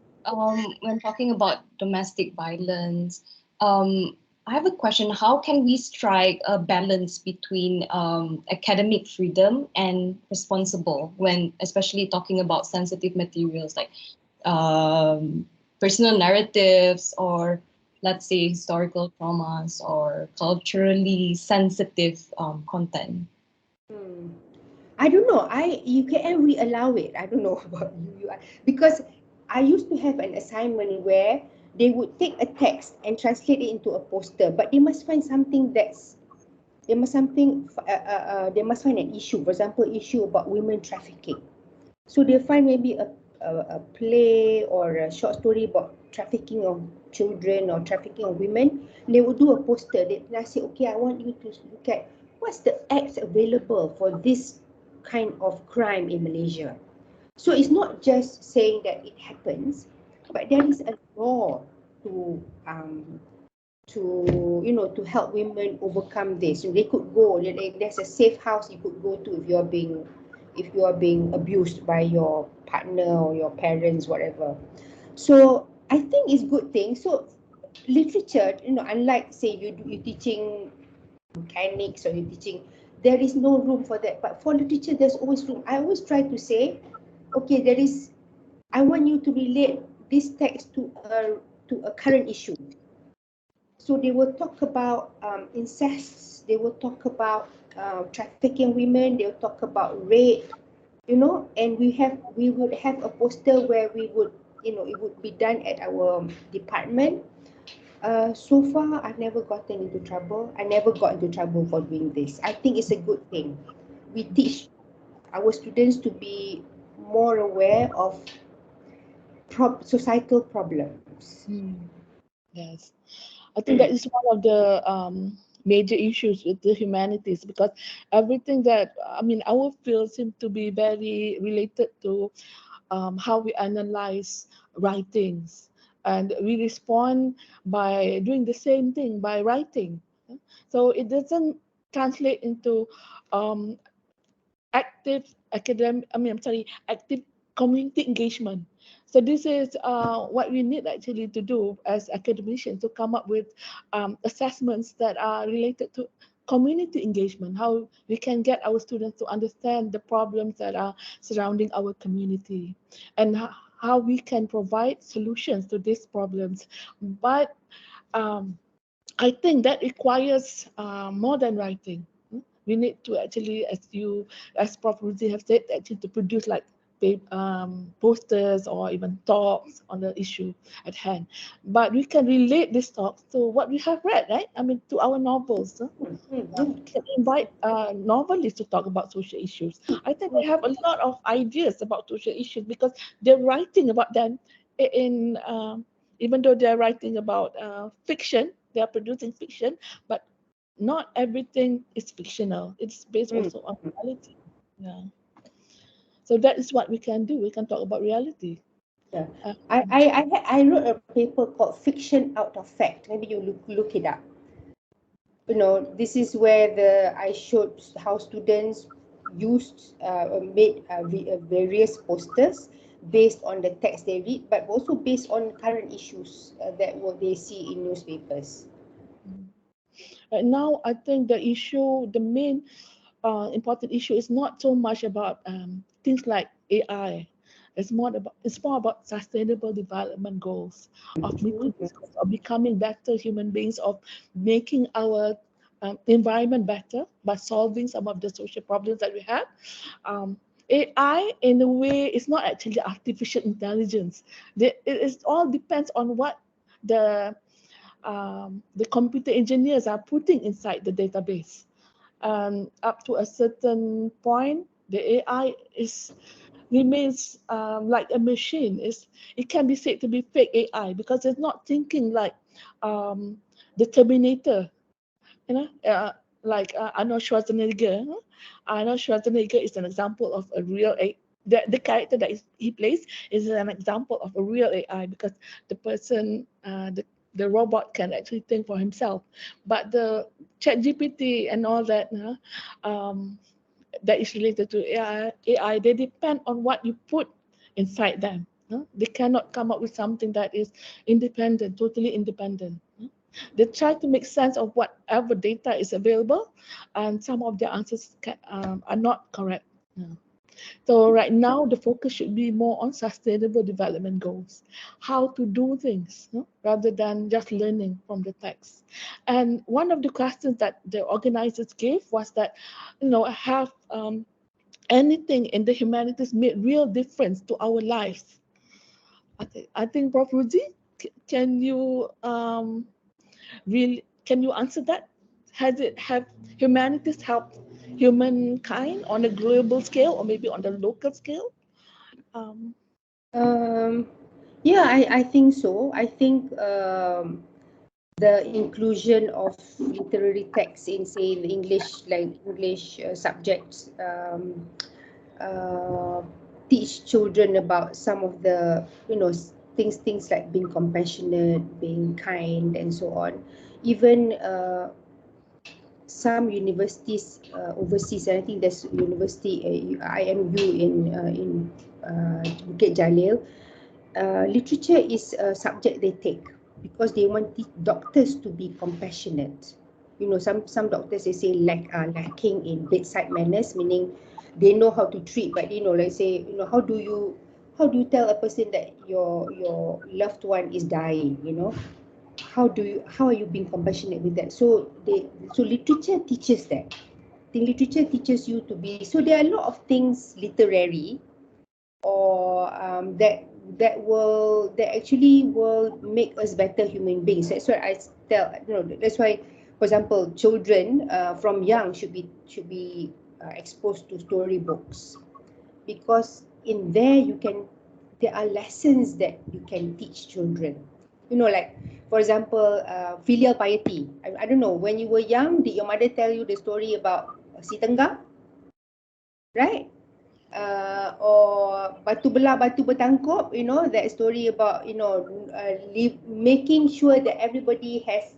when talking about domestic violence, I have a question. How can we strike a balance between academic freedom and responsible when, especially talking about sensitive materials like personal narratives, or let's say historical traumas, or culturally sensitive content? I don't know. You can we allow it? I don't know about you. Because I used to have an assignment where they would take a text and translate it into a poster, but they must find something they must find an issue. For example, issue about women trafficking. So they find maybe a play or a short story about trafficking of children or trafficking of women. They would do a poster. They say, okay, I want you to look at what's the acts available for this kind of crime in Malaysia. So it's not just saying that it happens, but there is a law to to help women overcome this. So they could go. There's a safe house you could go to if you are being abused by your partner or your parents, whatever. So I think it's good thing. So literature, unlike say you teaching mechanics or you teaching, there is no room for that. But for literature, there's always room. I always try to say, okay, I want you to relate this text to a current issue. So they will talk about incest, they will talk about trafficking women, they will talk about rape, and we would have a poster where we would, it would be done at our department. So far, I've never gotten into trouble. I never got into trouble for doing this. I think it's a good thing. We teach our students to be more aware of societal problems. Yes. I think that is one of the major issues with the humanities, because everything that, our field seems to be very related to how we analyze writings, and we respond by doing the same thing by writing. So it doesn't translate into um, active community engagement. So this is what we need actually to do as academicians, to come up with assessments that are related to community engagement, how we can get our students to understand the problems that are surrounding our community, and how we can provide solutions to these problems. But I think that requires more than writing. We need to actually, as Prof. Ruzi have said, actually to produce like posters or even talks on the issue at hand. But we can relate these talks to what we have read, right? To our novels. We can invite novelists to talk about social issues. I think they have a lot of ideas about social issues because they're writing about them in even though they're writing about fiction, they are producing fiction, but not everything is fictional. It's based also on reality. Yeah. So that is what we can do. We can talk about reality. Yeah. I wrote a paper called Fiction Out of Fact. Maybe you look it up. This is where I showed how students made various posters based on the text they read, but also based on current issues that what they see in newspapers. Right now, I think the main important issue is not so much about things like AI. It's more about sustainable development goals, of meeting these goals, of becoming better human beings, of making our environment better by solving some of the social problems that we have. Um, AI, in a way, is not actually artificial intelligence. It all depends on what the computer engineers are putting inside the database. Up to a certain point, the AI remains like a machine. It can be said to be fake AI because it's not thinking like um, the Terminator, you know, Arnold Schwarzenegger. Arnold Schwarzenegger is an example of a real the character that he plays is an example of a real AI because the person, the robot can actually think for himself. But the ChatGPT and all that, that is related to AI, they depend on what you put inside them. They cannot come up with something that is independent, totally independent. They try to make sense of whatever data is available, and some of their answers are not correct. So right now, the focus should be more on sustainable development goals, how to do things, rather than just learning from the text. And one of the questions that the organizers gave was that, have anything in the humanities made real difference to our lives? I think Prof. Ruzi, can you can you answer that? Have humanities helped humankind on a global scale or maybe on the local scale? Um, Yeah, I think so. I think the inclusion of literary texts in, say, the English subjects uh, teach children about some of the things like being compassionate, being kind, and so on. Even some universities overseas, and I think there's university IMU in Bukit Jalil. Literature is a subject they take because they want doctors to be compassionate. Some doctors, they say, lacking in bedside manners, meaning they know how to treat, but let's say, how do you tell a person that your loved one is dying? How are you being compassionate with that? So literature teaches that. The literature teaches you to be. So there are a lot of things literary, or that actually will make us better human beings. That's what I tell. That's why, for example, children from young should be exposed to storybooks, because in there are lessons that you can teach children. Like, for example, filial piety. I don't know, when you were young, did your mother tell you the story about si Tenggang, right? Or batu belah batu bertangkup, that story about making sure that everybody has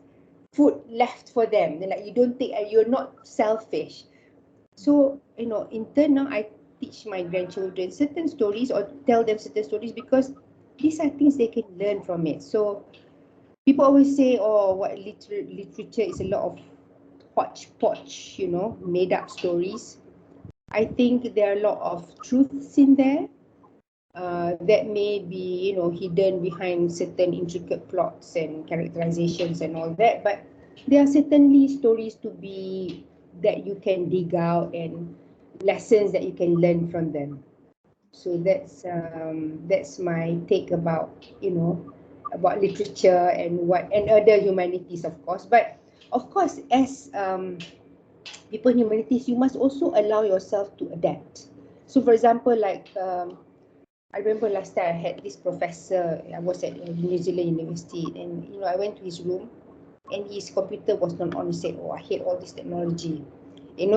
food left for them. Then, like, you don't take, you're not selfish. So in turn, now I teach my grandchildren certain stories, or tell them certain stories, because these are things they can learn from it. So people always say, oh, what literature is a lot of hodgepodge, made up stories. I think there are a lot of truths in there that may be, hidden behind certain intricate plots and characterizations and all that. But there are certainly stories that you can dig out, and lessons that you can learn from them. So that's my take about about literature and other humanities, of course. But of course, as people in humanities, you must also allow yourself to adapt. So, for example, like I remember last time I had this professor. I was at New Zealand University, and I went to his room, and his computer was not on. He said, "Oh, I hate all this technology."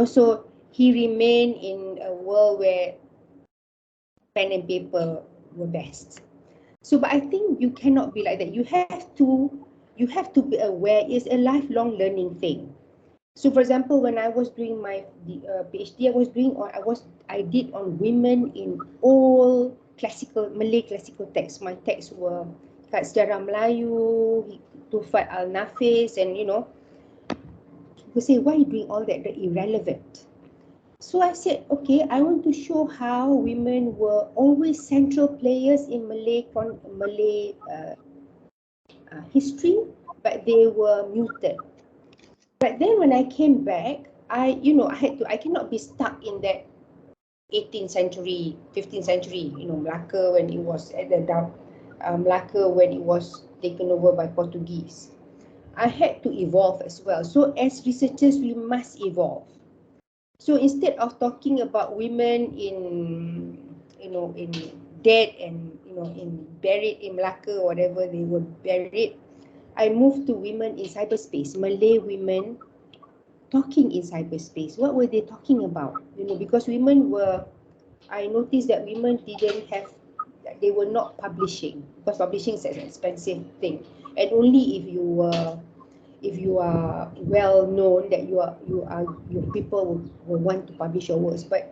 So he remained in a world where pen and paper were best. So, but I think you cannot be like that. You have to be aware. It's a lifelong learning thing. So, for example, when I was doing my PhD, I did on women in all Malay classical texts. My texts were kat Sejarah Melayu, Tufat Al-Nafis, and People say, why are you doing all that? They're irrelevant. So I said, okay, I want to show how women were always central players in Malay history, but they were muted. But then when I came back, I cannot be stuck in that 18th century, 15th century, Melaka when it was at the Melaka when it was taken over by Portuguese. I had to evolve as well. So as researchers, we must evolve. So instead of talking about women in dead and in buried in Melaka, whatever they were buried, I moved to women in cyberspace, Malay women talking in cyberspace. What were they talking about? Because I noticed that women they were not publishing, because publishing is an expensive thing, and only if you are well known that your people will want to publish your works. But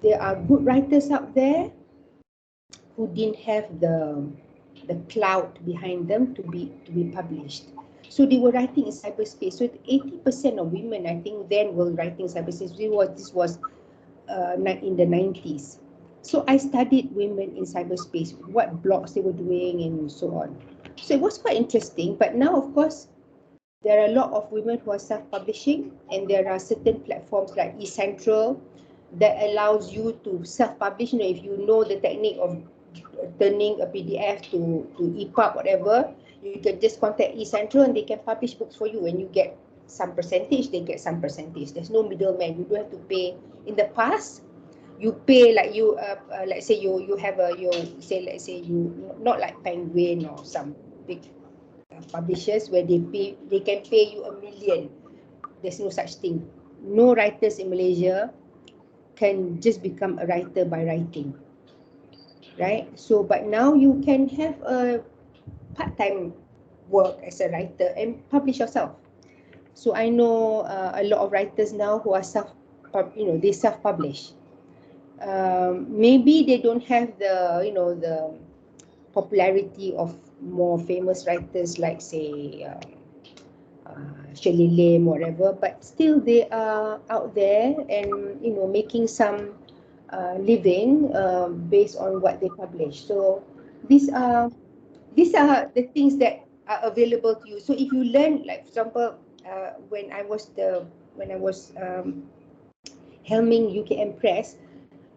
there are good writers out there who didn't have the clout behind them to be published. So they were writing in cyberspace. So 80% of women, I think, then were writing cyberspace. This was in the 90s. So I studied women in cyberspace, what blogs they were doing and so on. So it was quite interesting. But now, of course, there are a lot of women who are self-publishing, and there are certain platforms like eCentral that allows you to self-publish. If you know the technique of turning a PDF to EPUB, whatever, you can just contact eCentral and they can publish books for you, and you get some percentage, they get some percentage. There's no middleman. You don't have to pay. In the past, you pay like let's say you have let's say you, not like Penguin or some big publishers where they can pay you 1 million. There's no such thing. No writers in Malaysia can just become a writer by writing, right? So but now you can have a part-time work as a writer and publish yourself. So I know a lot of writers now who are they self-publish. Maybe they don't have the popularity of more famous writers like say Shirley Lim, whatever, but still they are out there and making some living based on what they publish. So these are the things that are available to you. So if you learn, like for example, when I was helming UKM Press,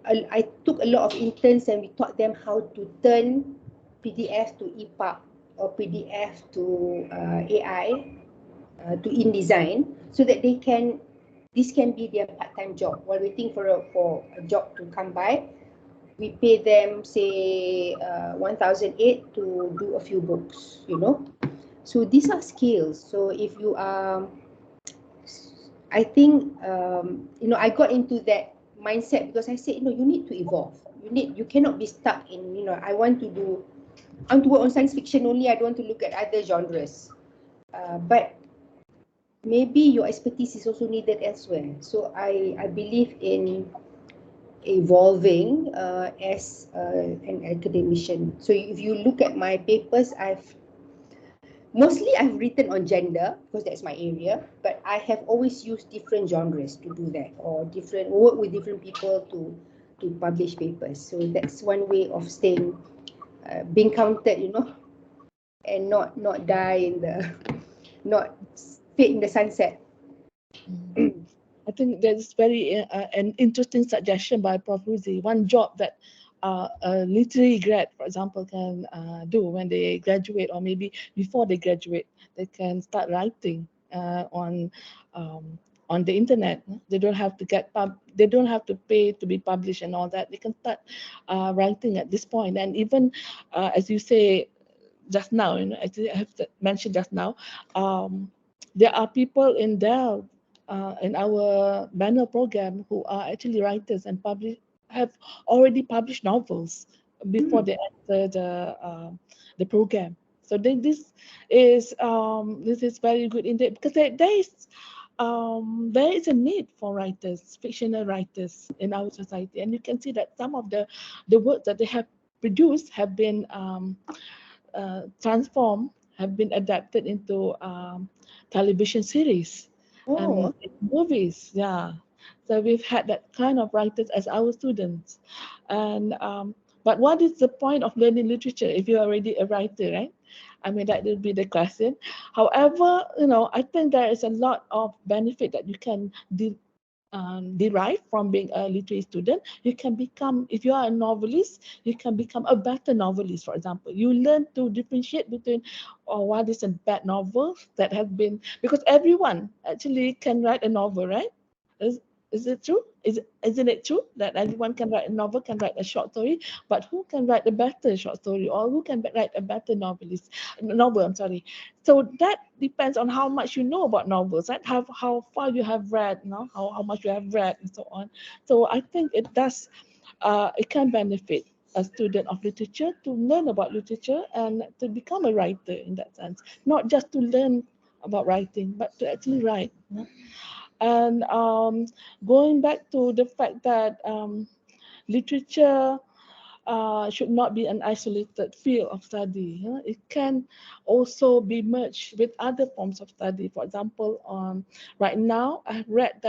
I took a lot of interns and we taught them how to turn PDF to EPUB or PDF to AI to InDesign, so that this can be their part-time job while waiting for a job to come by. We pay them say 1,008 to do a few books. So these are skills. So if you are, I think I got into that mindset because I said you need to evolve. You cannot be stuck in I want to work on science fiction only. I don't want to look at other genres. But maybe your expertise is also needed elsewhere. So I believe in evolving as an academician. So if you look at my papers, I've written on gender because that's my area, but I have always used different genres to do that, or work with different people to publish papers. So that's one way of staying, being counted, and not die not fade in the sunset. I think that's very an interesting suggestion by Prof. Ruzi. One job that a literary grad, for example, can do when they graduate, or maybe before they graduate, they can start writing on the internet. They don't have to they don't have to pay to be published and all that. They can start writing at this point. And even as you say just now, as I have mentioned just now, there are people in DELL in our banner program who are actually writers and have already published novels before they enter the program. So this is very good indeed, because there is a need for writers, fictional writers in our society, and you can see that some of the works that they have produced have been transformed, have been adapted into television series. and Oh, movies. Yeah, so we've had that kind of writers as our students, and but what is the point of learning literature if you're already a writer, right? I mean, that would be the question. However, I think there is a lot of benefit that you can derive from being a literary student. You can become, if you are a novelist, you can become a better novelist, for example. You learn to differentiate between what is a bad novel that has been, because everyone actually can write a novel, right? Is, is it true? Isn't it true that everyone can write a novel, can write a short story, but who can write a better short story, or who can write a better novel, I'm sorry. So that depends on how much you know about novels, right? How far you have read, how much you have read, and so on. So I think it can benefit a student of literature to learn about literature and to become a writer in that sense, not just to learn about writing, but to actually write. And going back to the fact that literature should not be an isolated field of study. It can also be merged with other forms of study. For example, right now I've read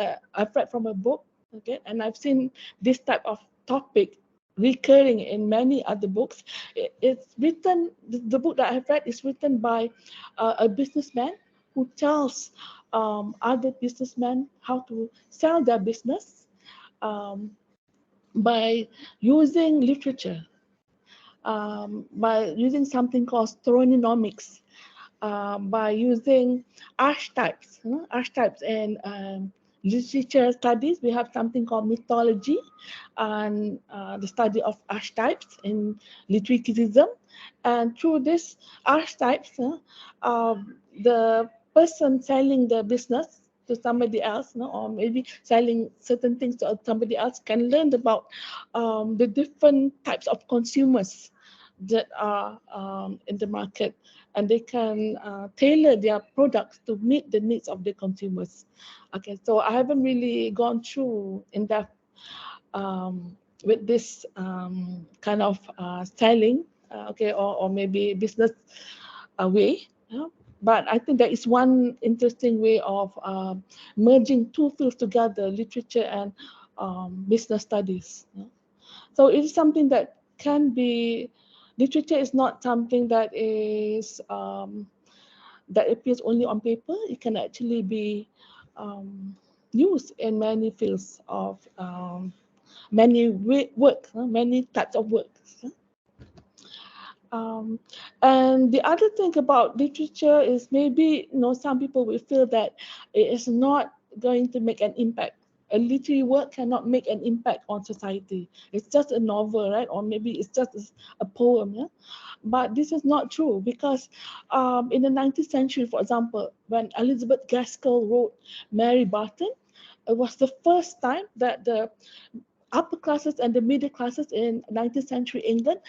from a book, okay, and I've seen this type of topic recurring in many other books. It's written. The book that I've read is written by a businessman who tells other businessmen how to sell their business. Um, by using literature, by using something called storynomics, by using archetypes. Archetypes in literature studies, we have something called mythology and the study of archetypes in literary criticism. And through this archetypes, the person selling the business to somebody else, or maybe selling certain things to somebody else, can learn about the different types of consumers that are in the market, and they can tailor their products to meet the needs of the consumers. Okay, so I haven't really gone through in depth with this kind of styling, okay, or maybe business way. But I think that is one interesting way of merging two fields together, literature and business studies. So it is something that can be, literature is not something that is that appears only on paper. It can actually be used in many fields of many work, many types of work. Um, and the other thing about literature is maybe, some people will feel that it is not going to make an impact. A literary work cannot make an impact on society. It's just a novel, right? Or maybe it's just a poem. Yeah? But this is not true, because in the 19th century, for example, when Elizabeth Gaskell wrote Mary Barton, it was the first time that the upper classes and the middle classes in 19th century England,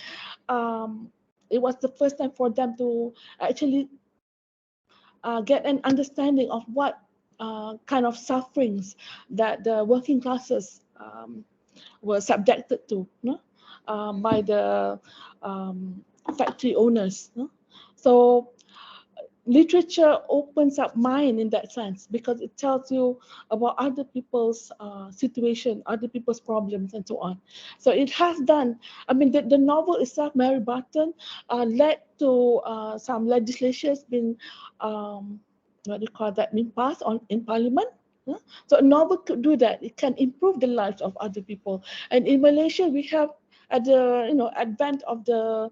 it was the first time for them to actually get an understanding of what kind of sufferings that the working classes were subjected to, by the factory owners. So literature opens up mind in that sense, because it tells you about other people's situation, other people's problems, and so on. So it has done, I mean, the novel itself, Mary Barton, led to some legislations being, what do you call that, being passed on in Parliament. So a novel could do that. It can improve the lives of other people. And in Malaysia, we have, at the advent of the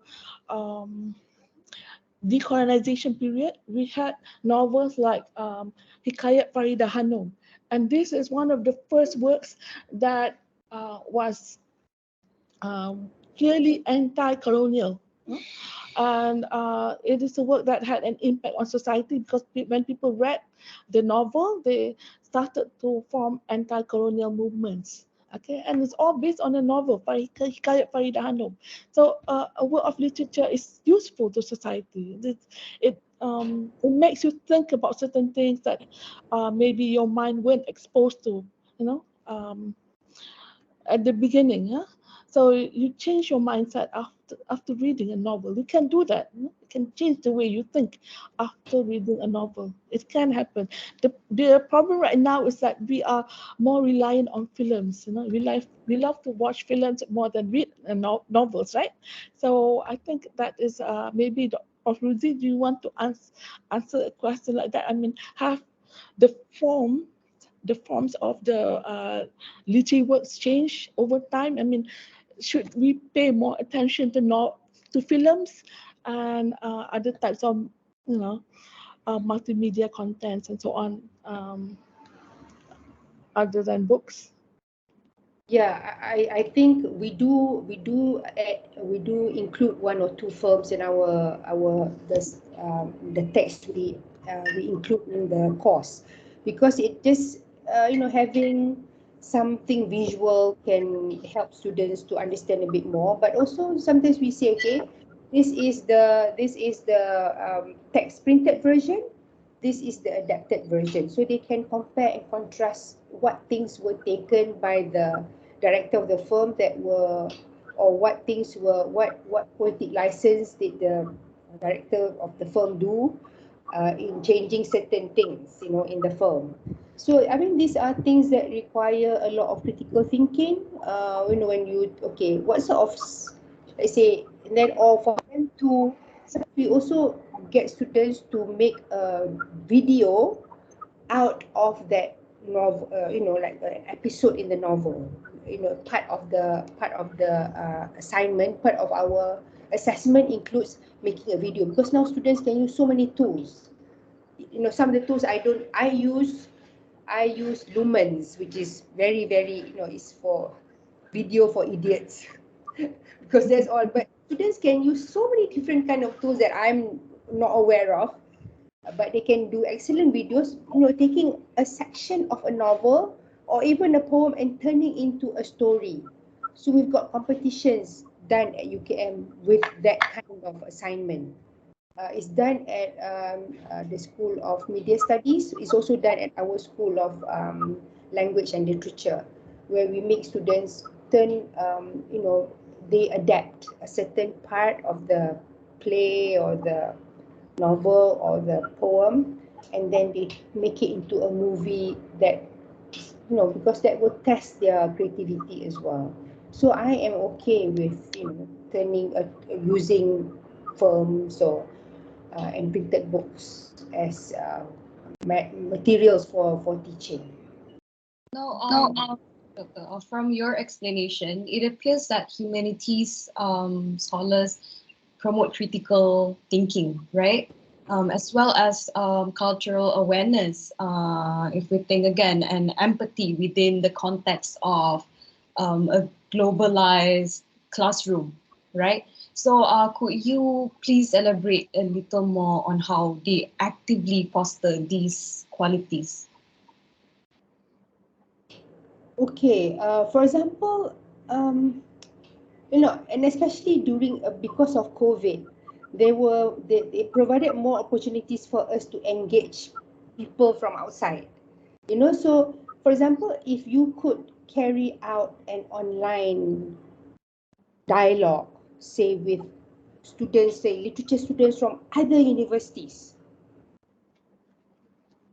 decolonization period, we had novels like Hikayat Farida Hanum. And this is one of the first works that was clearly anti-colonial. And it is a work that had an impact on society, because when people read the novel, they started to form anti-colonial movements. Okay, and it's all based on a novel, Hikayat Farida Hanum. So a work of literature is useful to society. It makes you think about certain things that maybe your mind weren't exposed to, at the beginning. So you change your mindset after reading a novel. You can do that. You can change the way you think after reading a novel. It can happen. The problem right now is that we are more reliant on films. We love to watch films more than read novels, right? So I think that is maybe. Of Rudy, do you want to answer a question like that? I mean, have the forms of the literary works change over time? I mean, should we pay more attention to films and other types of multimedia contents and so on, other than books? Yeah, I think we do include one or two films in the text we include in the course, because it just having something visual can help students to understand a bit more. But also sometimes we say, okay, this is the text printed version, this is the adapted version, so they can compare and contrast what things were taken by the director of the film that were, or what things were, what poetic license did the director of the film do in changing certain things, in the film. So I mean, these are things that require a lot of critical thinking. When you, okay, what sort of let's say, and then, or for them to, we also get students to make a video out of that novel, like an episode in the novel, part of the assignment, part of our assessment includes making a video, because now students can use so many tools. Some of the tools I use Lumens, which is very, very, is for video for idiots. Because that's all. But students can use so many different kind of tools that I'm not aware of, but they can do excellent videos, taking a section of a novel or even a poem and turning into a story. So we've got competitions done at UKM with that kind of assignment. It's done at the School of Media Studies. It's also done at our School of Language and Literature, where we make students they adapt a certain part of the play or the novel or the poem, and then they make it into a movie that, because that will test their creativity as well. So I am okay with, using films or and printed books as materials for teaching. No, from your explanation, it appears that humanities scholars promote critical thinking, right? As well as cultural awareness, if we think again, and empathy within the context of a globalized classroom, right? So, could you please elaborate a little more on how they actively foster these qualities? Okay, for example, and especially during because of COVID, they provided more opportunities for us to engage people from outside. So for example, if you could carry out an online dialogue, say with students, say literature students from other universities,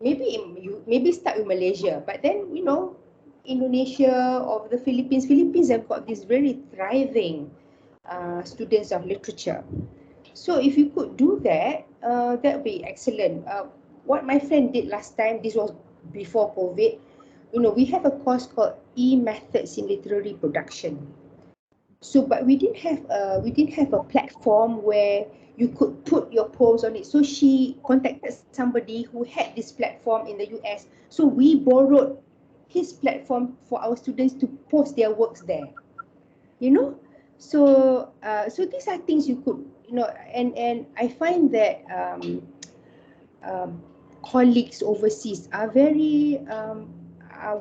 maybe start with Malaysia, but then Indonesia or the Philippines have got this very thriving students of literature. So if you could do that, that would be excellent. What my friend did last time, this was before COVID, we have a course called E-Methods in Literary Production. So, but we didn't have a platform where you could put your poems on it. So she contacted somebody who had this platform in the US. So we borrowed his platform for our students to post their works there. You know, so these are things you could, and I find that um, colleagues overseas are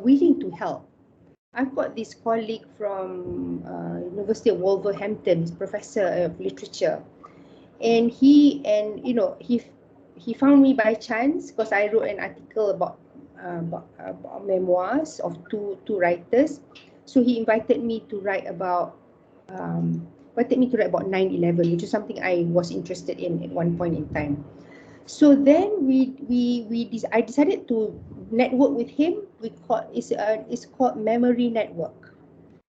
willing to help. I've got this colleague from University of Wolverhampton, he's professor of literature, and he found me by chance because I wrote an article about memoirs of two writers. So he invited me to write about invited me to write about 9/11, which is something I was interested in at one point in time. So then I decided to network with him. It's called Memory Network.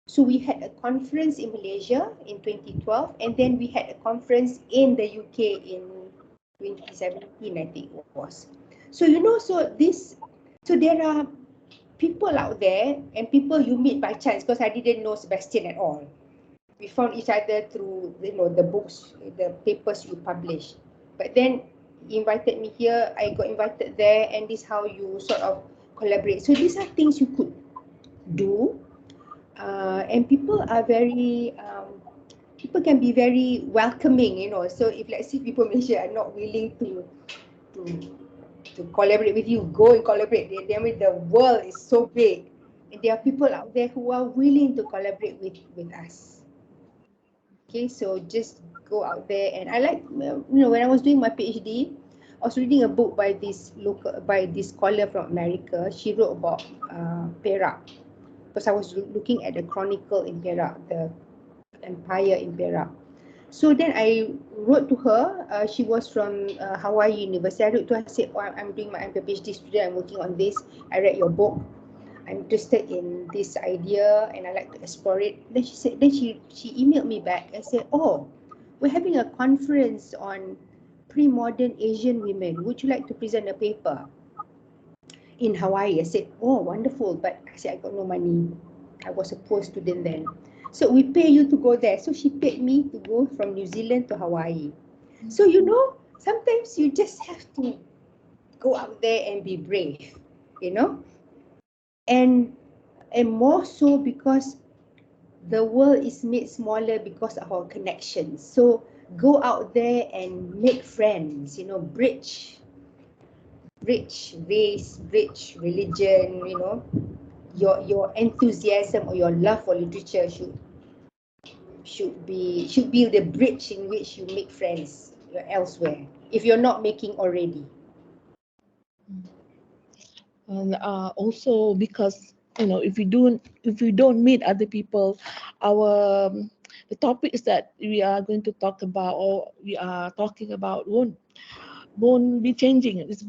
So we had a conference in Malaysia in 2012, and then we had a conference in the UK in 2017, I think it was. So so there are people out there and people you meet by chance, because I didn't know Sebastian at all. We found each other through the books, the papers you publish. But then he invited me here, I got invited there, and this is how you sort of collaborate. So these are things you could do, and people can be very welcoming, So if let's say people in Malaysia are not willing to to collaborate with you, go and collaborate. The world is so big, and there are people out there who are willing to collaborate with us. Okay, so just go out there. And I like, when I was doing my PhD, I was reading a book by this scholar from America. She wrote about Perak, because I was looking at the chronicle in Perak, the empire in Perak. So then I wrote to her. She was from Hawaii University. I wrote to her, I said, I'm a PhD student, I'm working on this. I read your book. I'm interested in this idea and I like to explore it. Then she emailed me back and said, oh, we're having a conference on pre-modern Asian women. Would you like to present a paper in Hawaii? I said, oh, wonderful. But I said, I got no money. I was a poor student then. So we pay you to go there. So she paid me to go from New Zealand to Hawaii. So, sometimes you just have to go out there and be brave, you know? And more so because the world is made smaller because of our connections. So go out there and make friends, bridge race, bridge religion, your enthusiasm or your love for literature should be the bridge in which you make friends elsewhere, if you're not making already. And also because if we don't meet other people, our the topics that we are going to talk about or we are talking about won't be changing. It's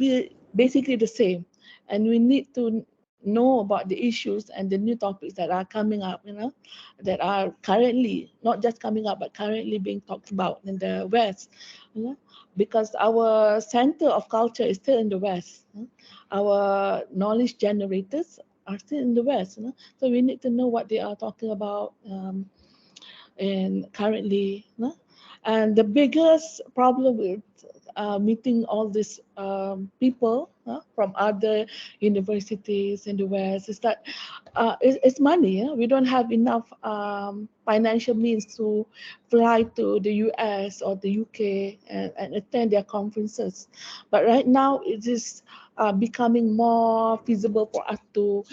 basically the same, and we need to know about the issues and the new topics that are coming up, that are currently not just coming up but currently being talked about in the West, because our center of culture is still in the West. Our knowledge generators are still in the West, so we need to know what they are talking about, and currently, and the biggest problem with meeting all these people from other universities in the West is that it's money. We don't have enough financial means to fly to the US or the UK and attend their conferences. But right now, it is becoming more feasible for us to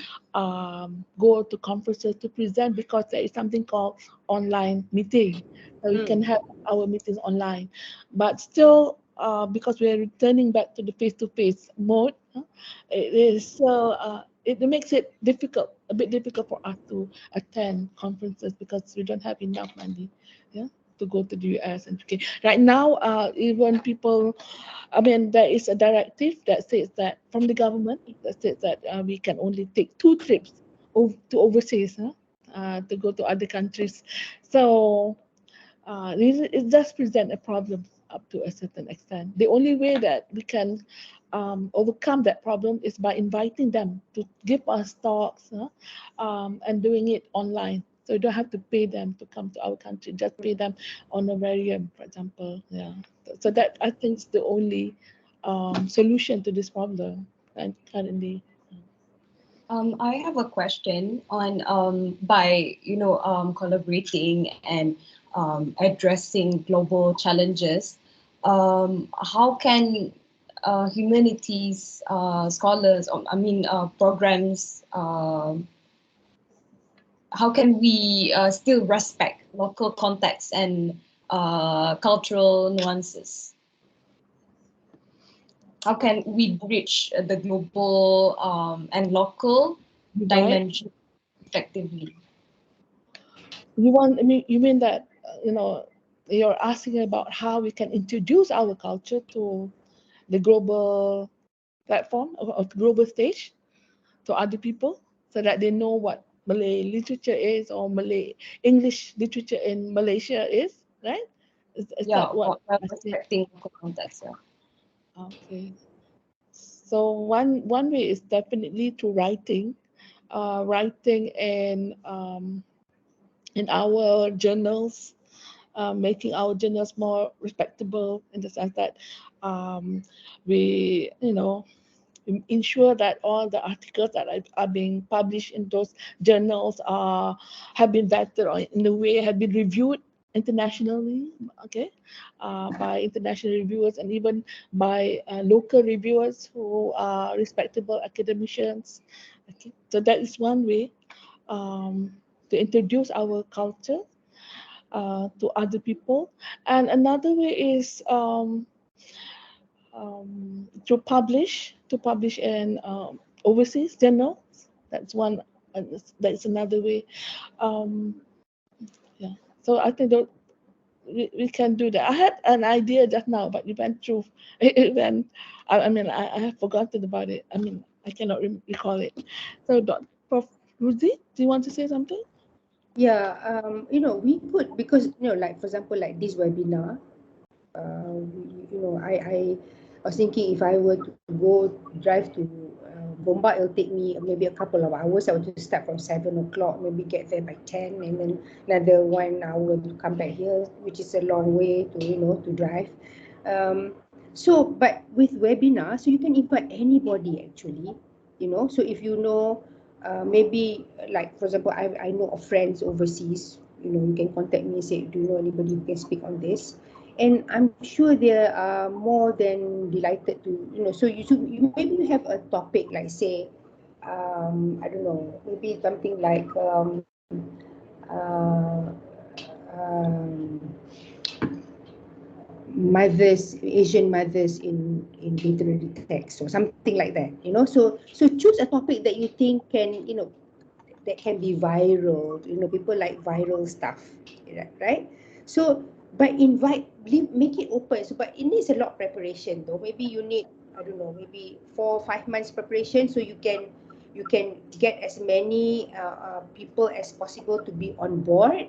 go to conferences to present, because there is something called online meeting. So we can have our meetings online, but still, because we are returning back to the face-to-face mode, it is so it makes it a bit difficult for us to attend conferences because we don't have enough money, to go to the US and UK. Right now, even people, there is a directive that says that from the government that says that we can only take 2 trips to overseas, to go to other countries. So it does present a problem up to a certain extent. The only way that we can overcome that problem is by inviting them to give us talks, and doing it online. So you don't have to pay them to come to our country, just pay them honorarium, for example. Yeah. So that, I think, is the only solution to this problem currently. I have a question on by collaborating and addressing global challenges. How can humanities scholars, programs, how can we still respect local contexts and cultural nuances? How can we bridge the global and local Right? dimension effectively? you mean that you're asking about how we can introduce our culture to the global platform of global stage to other people so that they know what Malay literature is or Malay English literature in Malaysia is, right? Is Yeah, that what I I was think? expecting around that, yeah. Okay. So one way is definitely to writing in our journals, making our journals more respectable in the sense that um, we ensure that all the articles that are being published in those journals have been vetted or in a way have been reviewed internationally, okay, by international reviewers and even by local reviewers who are respectable academicians. Okay, so that is one way to introduce our culture to other people, and another way is to publish in overseas journals. That's one. That's another way. Um, yeah. So I think that we can do that. I had an idea just now, but it went through. It went. I mean, I have forgotten about it. I mean, I cannot recall it. So, Prof. Ruzi, do you want to say something? Yeah, we could, because like for example, like this webinar, I was thinking if I were to go drive to Gombak, it'll take me maybe a couple of hours. I would just start from 7 o'clock, maybe get there by 10, and then another 1 hour to come back here, which is a long way to drive. But with webinar, so you can invite anybody actually, so if maybe like for example, I know of friends overseas, you can contact me and say, do you know anybody who can speak on this? And I'm sure they are more than delighted to, so maybe you have a topic like say, I don't know, maybe something like uh, um, Asian mothers in literary text or something like that, so choose a topic that you think can, that can be viral, people like viral stuff, right? So but make it open. So but it needs a lot of preparation though. Maybe you need, I don't know, maybe 4 or 5 months preparation, so you can get as many people as possible to be on board.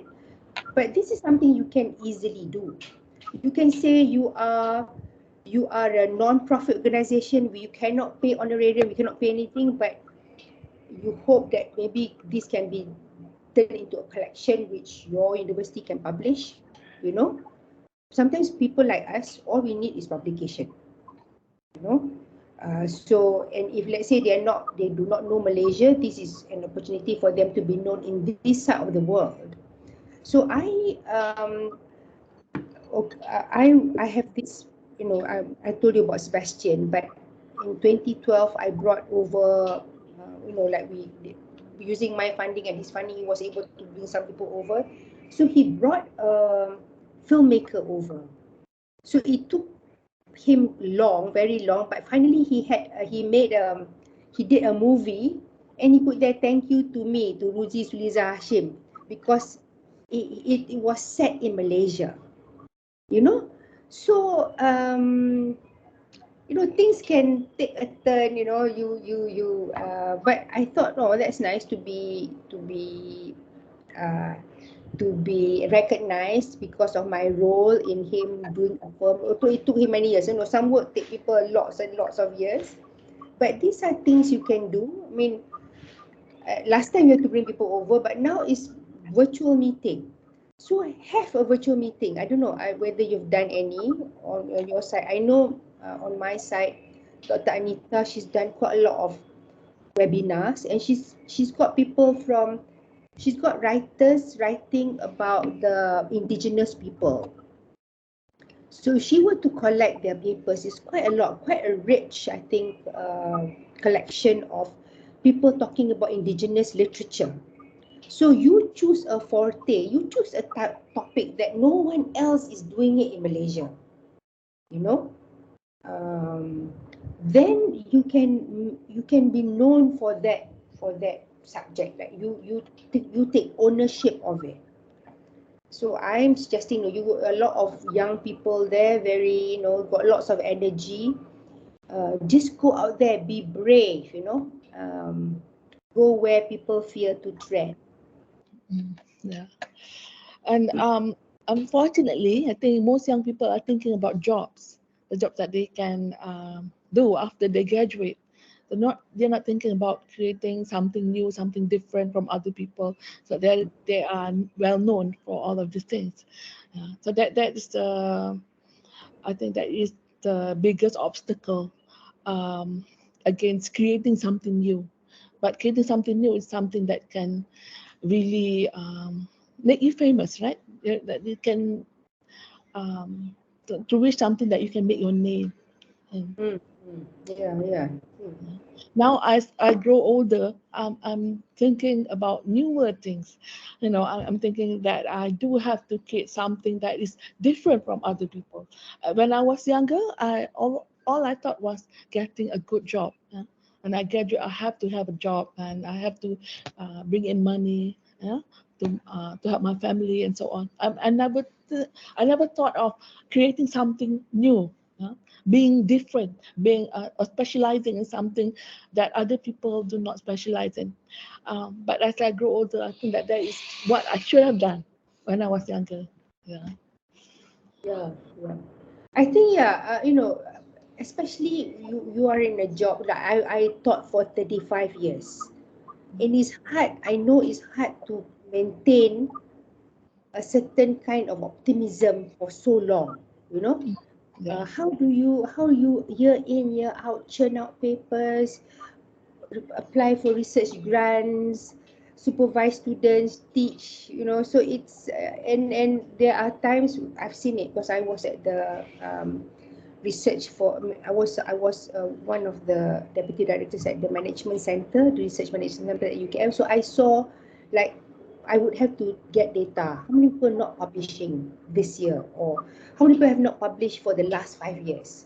But this is something you can easily do. You can say you are a non-profit organization where you cannot pay honorarium, you cannot pay anything, but you hope that maybe this can be turned into a collection which your university can publish. you know Sometimes people like us, all we need is publication. you know so, and if let's say they do not know Malaysia, this is an opportunity for them to be known in this side of the world. So I have this, I told you about Sebastian, but in 2012 I brought over, like using my funding and his funding, he was able to bring some people over. So he brought a filmmaker over. So it took him long, very long, but finally he did a movie, and he put there, thank you to me, to Ruzi Suliza Hashim, because it was set in Malaysia. you know so things can take a turn. But I thought, oh, that's nice uh, to be recognized because of my role in him doing a film. Although it took him many years, some work take people lots and lots of years, but these are things you can do. I mean, last time you had to bring people over, but now it's virtual meeting. So have a virtual meeting. I don't know whether you've done any on your side. I know on my side, Dr. Anita, she's done quite a lot of webinars, and she's got writers writing about the indigenous people. So if she were to collect their papers, it's quite a lot, quite a rich, I think, collection of people talking about indigenous literature. So you choose a forte, you choose a topic that no one else is doing it in Malaysia. You know, um, then you can be known for that subject. Like you take ownership of it. So I'm suggesting you a lot of young people there, very got lots of energy. Just go out there, be brave, go where people fear to tread. Yeah. And unfortunately, I think most young people are thinking about jobs, the jobs that they can do after they graduate. They're not thinking about creating something new, something different from other people. So they are well known for all of these things. So that is the I think that is the biggest obstacle um, against creating something new. But creating something new is something that can really make you famous, right? That you can to reach something that you can make your name. And Yeah, yeah. now, as I grow older, I'm thinking about newer things. I'm thinking that I do have to create something that is different from other people. When I was younger, all I thought was getting a good job. And I graduate, I have to have a job, and I have to bring in money. To help my family and so on. I never thought of creating something new, being different, being specializing in something that other people do not specialize in. But as I grow older, I think that is what I should have done when I was younger. Yeah. Yeah, yeah. I think especially you are in a job like I taught for 35 years. And it's hard. I know it's hard to maintain a certain kind of optimism for so long. You know, Yeah. how you year in year out churn out papers, apply for research grants, supervise students, teach, so it's and there are times I've seen it because I was at the research for I was one of the deputy directors at the management center, the research management center at UKM. So I saw, like, I would have to get data. How many people not publishing this year, or how many people have not published for the last 5 years?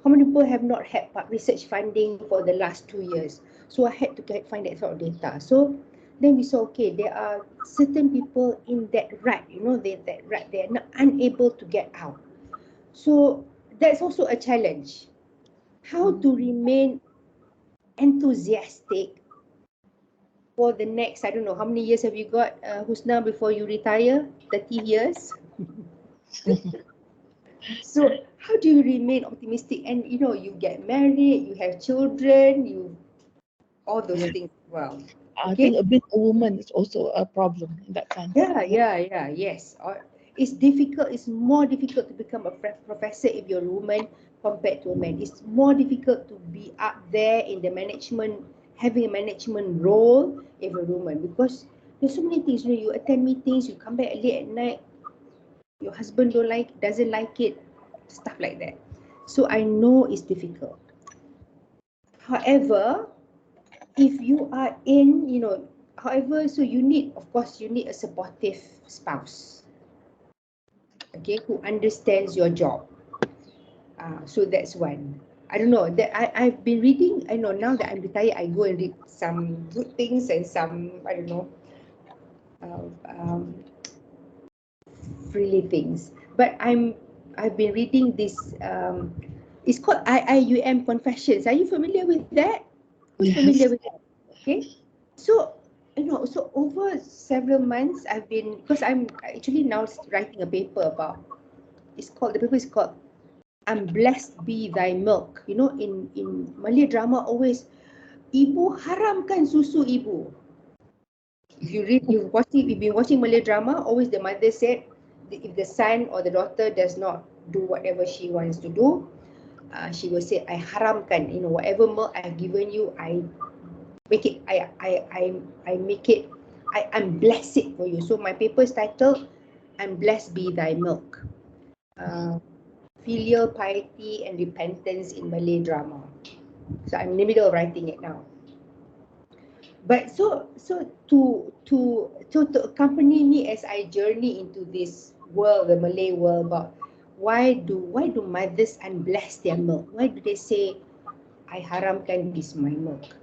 How many people have not had research funding for the last 2 years? So I had to find that sort of data. So then we saw, okay, there are certain people in that rut, that rut, they're not unable to get out. So that's also a challenge. How to remain enthusiastic for the next, I don't know, how many years have you got, Husna, before you retire? 30 years? So how do you remain optimistic? And you get married, you have children, all those Yeah. things. Wow. I Okay. think being a woman is also a problem in that sense. Yeah, yes. Or it's difficult. It's more difficult to become a professor if you're a woman compared to a man. It's more difficult to be up there in the management, having a management role if you're a woman, because there's so many things. You attend meetings, you come back late at night, your husband doesn't like it, stuff like that. So I know it's difficult. However, if you are however, so of course, you need a supportive spouse, okay, who understands your job. So that's one. I don't know that I've been reading. I know now that I'm retired, I go and read some good things and some, I don't know, uh, um, frilly things. But I've been reading this. It's called IIUM Confessions. Are you familiar with that? Who's familiar Yes. with that? Okay. So, so over several months, I've been, because I'm actually now writing a paper about, the paper is called I'm Blessed Be Thy Milk. In Malay drama, always, Ibu haramkan susu ibu. If you read, you've been watching Malay drama, always the mother said, if the son or the daughter does not do whatever she wants to do, she will say, I haramkan, whatever milk I've given you, I make it, I make it, I'm bless it for you. So my paper is titled, I'm Blessed Be Thy Milk. Filial piety and repentance in Malay drama. So I'm in the middle of writing it now. But to accompany me as I journey into this world, the Malay world, about why do mothers unbless their milk? Why do they say, I haramkan this my milk?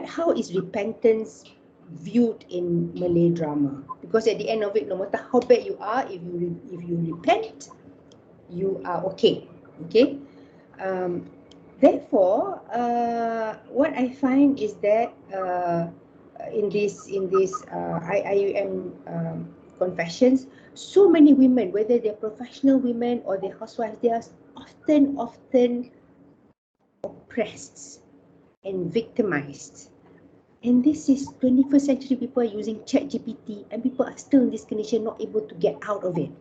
How is repentance viewed in Malay drama? because at the end of it, no matter how bad you are, if you repent, you are okay. Okay. Therefore, what I find is that in this IIUM confessions, so many women, whether they're professional women or they're housewives, they are often oppressed and victimized. And this is 21st century, people are using ChatGPT and people are still in this condition, not able to get out of it.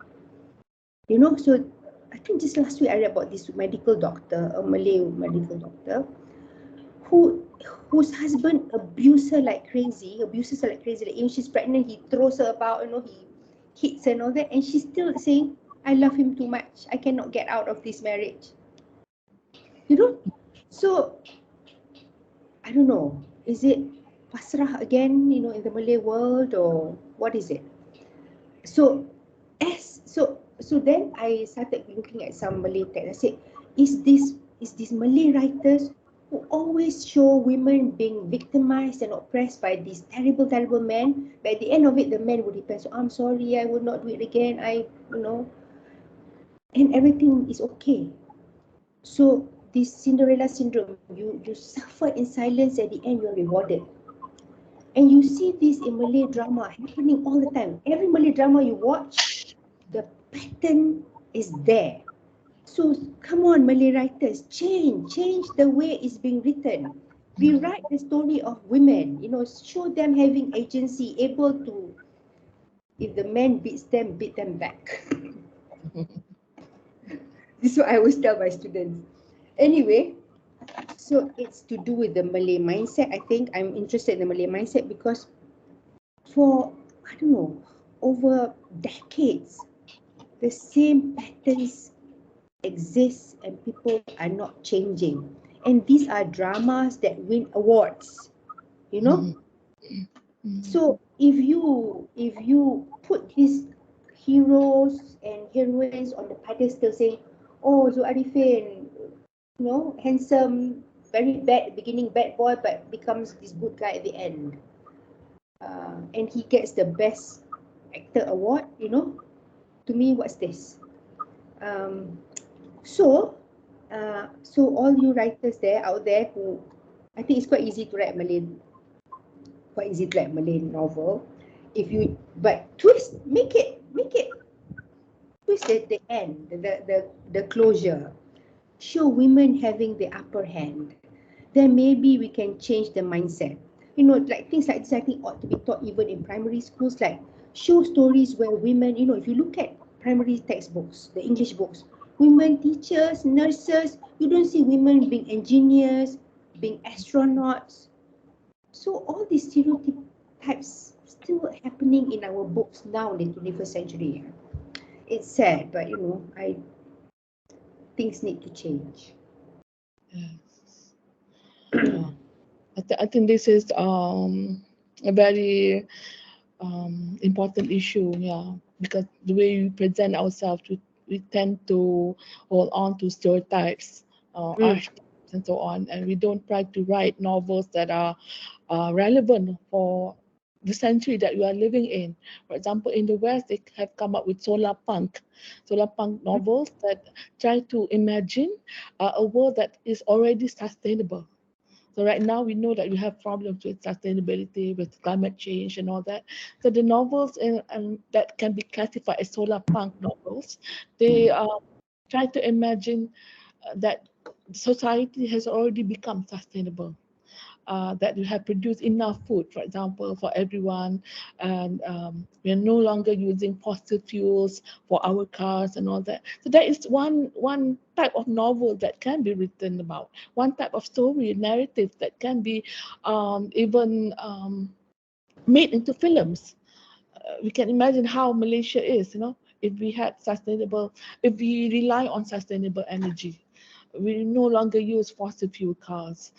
You know, so I think just last week I read about this medical doctor, a Malay medical doctor, whose husband abuses her like crazy. Like even she's pregnant, he throws her about, you know, he hits her and all that, and she's still saying, I love him too much. I cannot get out of this marriage. You know? So I don't know. Is it pasrah again, you know, in the Malay world, or what is it? So then I started looking at some Malay text. I said, is this Malay writers who always show women being victimized and oppressed by these terrible men, but at the end of it, the men would repent. So I'm sorry, I would not do it again. And everything is okay. So this Cinderella syndrome, you suffer in silence, at the end you're rewarded. And you see this in Malay drama happening all the time. Every Malay drama you watch, the pattern is there. So come on, Malay writers, change the way it's being written. Rewrite the story of women, you know, show them having agency, able to, if the man beats them, beat them back. This is what I always tell my students. Anyway, so it's to do with the Malay mindset. I think I'm interested in the Malay mindset because for, I don't know, over decades, the same patterns exist and people are not changing. And these are dramas that win awards, you know? So if you put these heroes and heroines on the pedestal saying, oh, Zuarifin, you know, handsome, very bad beginning, bad boy, but becomes this good guy at the end. And he gets the best actor award, you know? To me, what's this? So all you writers out there who, I think it's quite easy to write Malay novel. But make it twist at the end, the closure. Show women having the upper hand. Then maybe we can change the mindset. You know, like things like this, I think ought to be taught even in primary schools, like show stories where women, you know, if you look at primary textbooks, the English books, women teachers, nurses, you don't see women being engineers, being astronauts. So all these stereotypes still happening in our books now in the 21st century. It's sad, but you know, things need to change. Yes. I think this is a very important issue, yeah, because the way we present ourselves, we tend to hold on to stereotypes, archetypes, and so on, and we don't try to write novels that are relevant for the century that we are living in. For example, in the West, they have come up with solar punk novels that try to imagine a world that is already sustainable. So right now we know that we have problems with sustainability, with climate change and all that. So the novels that can be classified as solar punk novels, they try to imagine that society has already become sustainable. That we have produced enough food, for example, for everyone, and we are no longer using fossil fuels for our cars and all that. So that is one type of novel that can be written about, one type of story, narrative that can be even made into films. We can imagine how Malaysia is, you know, if we rely on sustainable energy. We no longer use fossil fuel cars.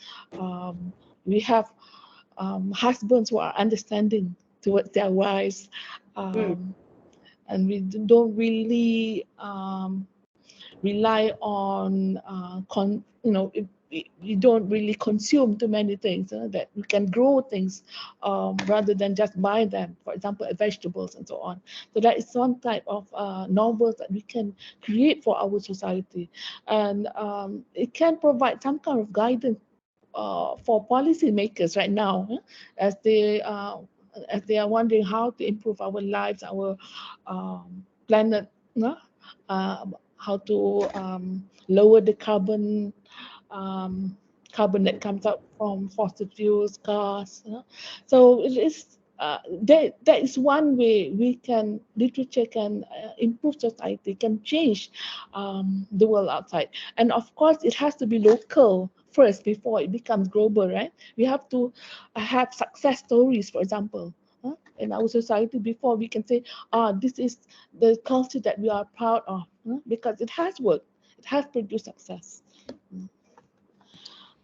We have husbands who are understanding towards their wives, and we don't really rely on we don't really consume too many things, that we can grow things rather than just buy them, for example, vegetables and so on. So that is one type of novels that we can create for our society. And it can provide some kind of guidance for policymakers right now, as they are wondering how to improve our lives, our planet, how to lower the carbon that comes out from fossil fuels, cars. So it is that is one way literature can improve society, can change the world outside. And of course, it has to be local first before it becomes global, right? We have to have success stories, for example, in our society before we can say, this is the culture that we are proud of, because it has worked, it has produced success.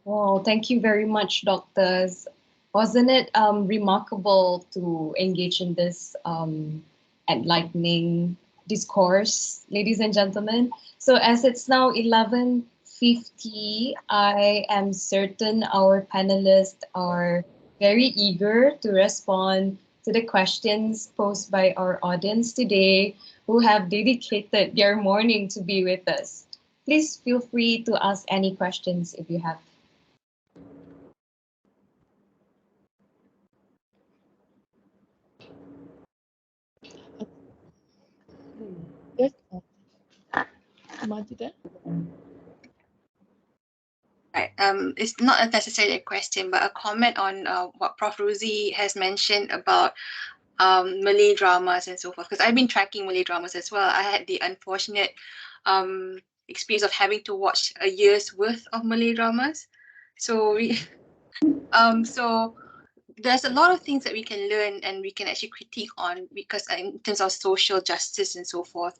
Well, thank you very much, doctors. Wasn't it remarkable to engage in this enlightening discourse, ladies and gentlemen? So as it's now 11:50, I am certain our panelists are very eager to respond to the questions posed by our audience today, who have dedicated their morning to be with us. Please feel free to ask any questions if you have. Yes, Majida? Right. It's not necessarily a question, but a comment on what Prof. Ruzi has mentioned about Malay dramas and so forth. Because I've been tracking Malay dramas as well. I had the unfortunate experience of having to watch a year's worth of Malay dramas. So so there's a lot of things that we can learn and we can actually critique on, because in terms of social justice and so forth.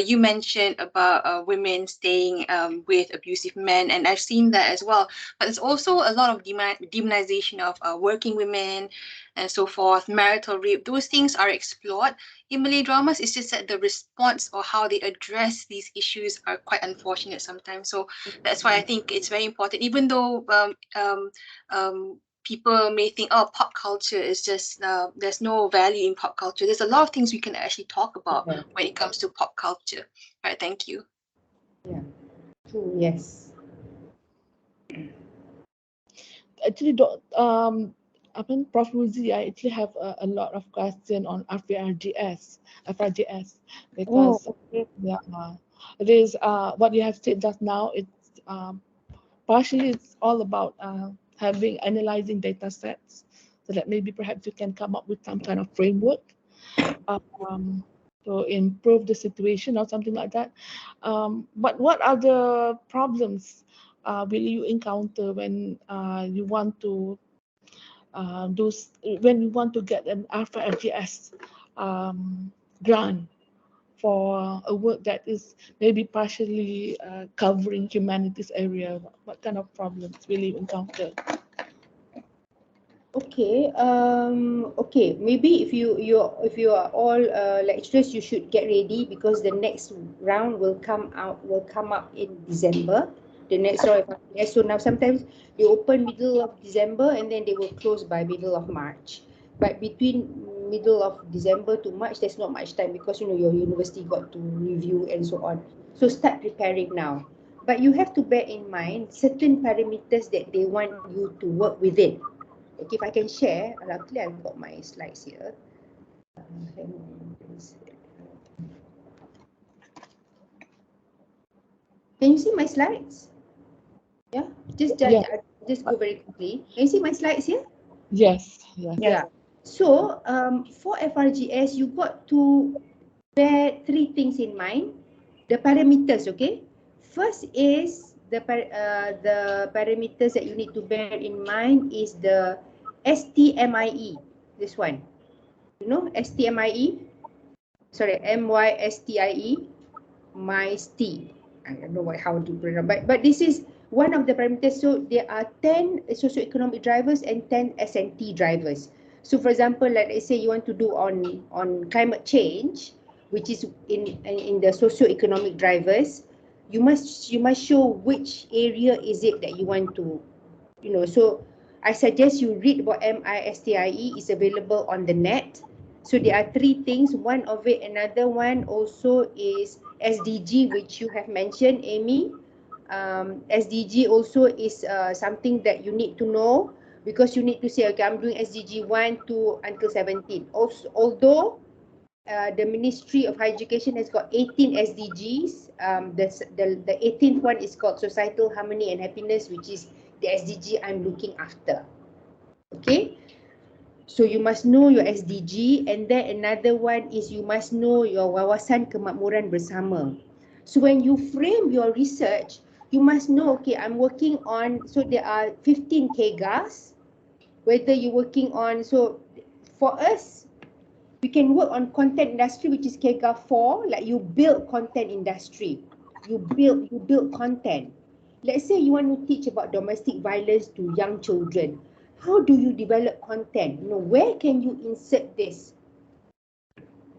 You mentioned about women staying with abusive men, and I've seen that as well. But there's also a lot of demonization of working women and so forth, marital rape. Those things are explored in Malay dramas. It's just that the response or how they address these issues are quite unfortunate sometimes. So that's why I think it's very important, even though people may think, oh, pop culture is just, there's no value in pop culture. There's a lot of things we can actually talk about when it comes to pop culture. All right, thank you. Yeah, true, yes. Actually, I mean, Prof. Ruzi, I actually have a lot of questions on FRGS, because okay. it is what you have said just now. It's partially it's all about analyzing data sets, so that maybe perhaps you can come up with some kind of framework to improve the situation or something like that. But what other problems will you encounter when you want to when you want to get an Alpha FGS grant for a work that is maybe partially covering humanities area? What kind of problems will you encounter? Okay, okay. Maybe if you are all lecturers, you should get ready, because the next round will come up in December. The next round of FRGS. So now sometimes they open middle of December and then they will close by middle of March. But between middle of December to March, there's not much time, because your university got to review and so on. So start preparing now. But you have to bear in mind certain parameters that they want you to work within. Okay, if I can share, luckily I've got my slides here. Can you see my slides? Yeah, just go very quickly. Can you see my slides here? Yes. Yeah. So for FRGS, you got to bear three things in mind. The parameters, okay? First is the parameters that you need to bear in mind is the STMIE. This one. You know STMIE? Sorry, MYSTIE, MyST. I don't know how to pronounce, but this is one of the parameters. So there are 10 socioeconomic drivers and 10 S&T drivers. So for example, let's say you want to do on climate change, which is in the socioeconomic drivers. you must show which area is it that you want to, so I suggest you read about MISTIE. Is available on the net. So there are three things. One of it, another one also is SDG, which you have mentioned, Amy. SDG also is something that you need to know, because you need to say, okay, I'm doing SDG 1 to until 17. Also, although the Ministry of Higher Education has got 18 SDGs. The 18th one is called Societal Harmony and Happiness, which is the SDG I'm looking after. Okay, so you must know your SDG, and then another one is you must know your wawasan kemakmuran bersama. So when you frame your research, you must know, okay, I'm working on, so there are 15 KGAs, whether you're working on, so for us, we can work on content industry, which is KGA 4, like you build content industry. You build content. Let's say you want to teach about domestic violence to young children. How do you develop content? Where can you insert this?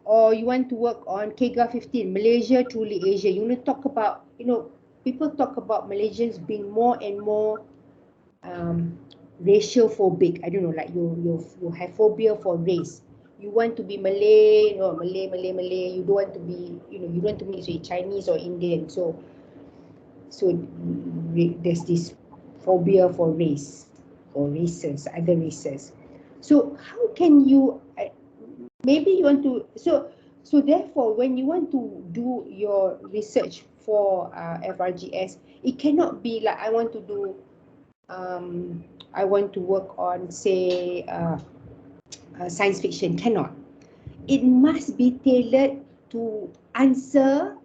Or you want to work on KGA 15, Malaysia Truly Asia. You want to talk about, people talk about Malaysians being more and more racial phobic. I don't know, like you have phobia for race. You want to be Malay, Malay. You don't want to be, you don't want to mix with Chinese or Indian. So there's this phobia for race, for races, other races. So how can you, maybe you want to, so therefore, when you want to do your research for FRGS, it cannot be like I want to work on, say, science fiction. Cannot. It must be tailored to answer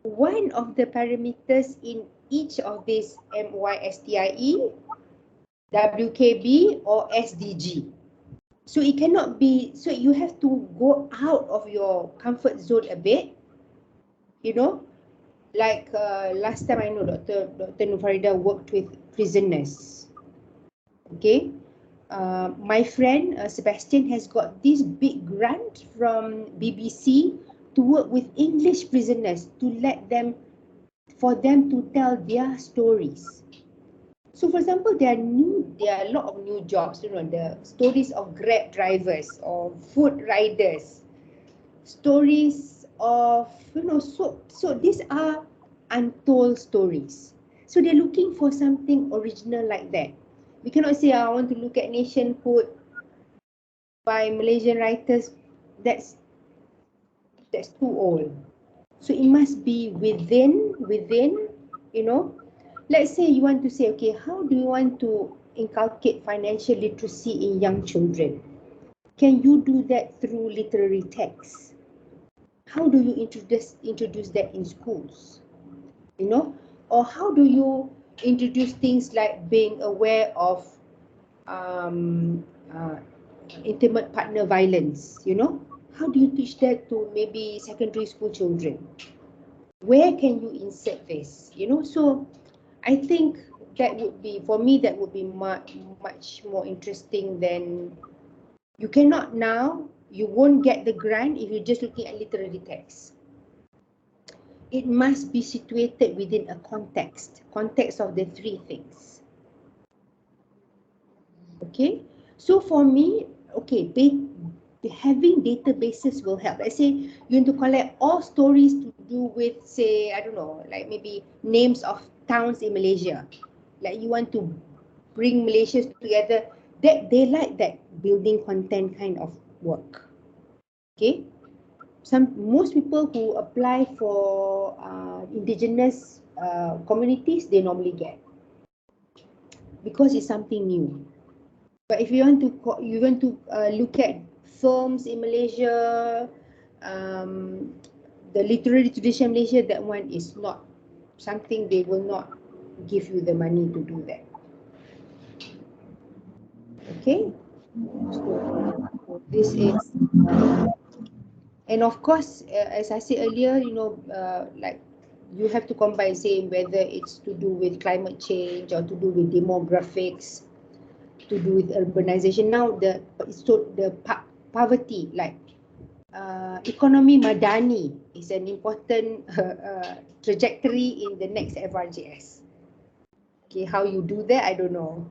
one of the parameters in each of these MYSTIE, WKB, or SDG. So it cannot be, so you have to go out of your comfort zone a bit, like last time I know Dr. Nufarida worked with prisoners. Okay, my friend Sebastian has got this big grant from BBC to work with English prisoners, to let them, for them to tell their stories. So for example, there are a lot of new jobs, the stories of Grab drivers or food riders, stories of, so these are untold stories. So they're looking for something original like that. We cannot say, I want to look at nationhood by Malaysian writers. That's too old. So it must be within, let's say you want to say, okay, how do you want to inculcate financial literacy in young children? Can you do that through literary texts? How do you introduce that in schools? Or how do you introduce things like being aware of um, uh, intimate partner violence? How do you teach that to maybe secondary school children? Where can you insert this? So I think that would be, for me, that would be much more interesting than, you cannot now, you won't get the grant if you're just looking at literary text. It must be situated within a context of the three things. Okay, so for me, okay, having databases will help. Let's say you want to collect all stories to do with, say, I don't know, like maybe names of towns in Malaysia. Like you want to bring Malaysians together. That they like that building content kind of work. Okay, most people who apply for indigenous communities, they normally get, because it's something new. But if you want to look at films in Malaysia, the literary tradition in Malaysia, that one is not something, they will not give you the money to do that. Okay, so this is, and of course, as I said earlier, like you have to combine, say, whether it's to do with climate change or to do with demographics, to do with urbanization. Now the poverty, like Economy Madani is an important trajectory in the next FRGS. Okay, how you do that, I don't know.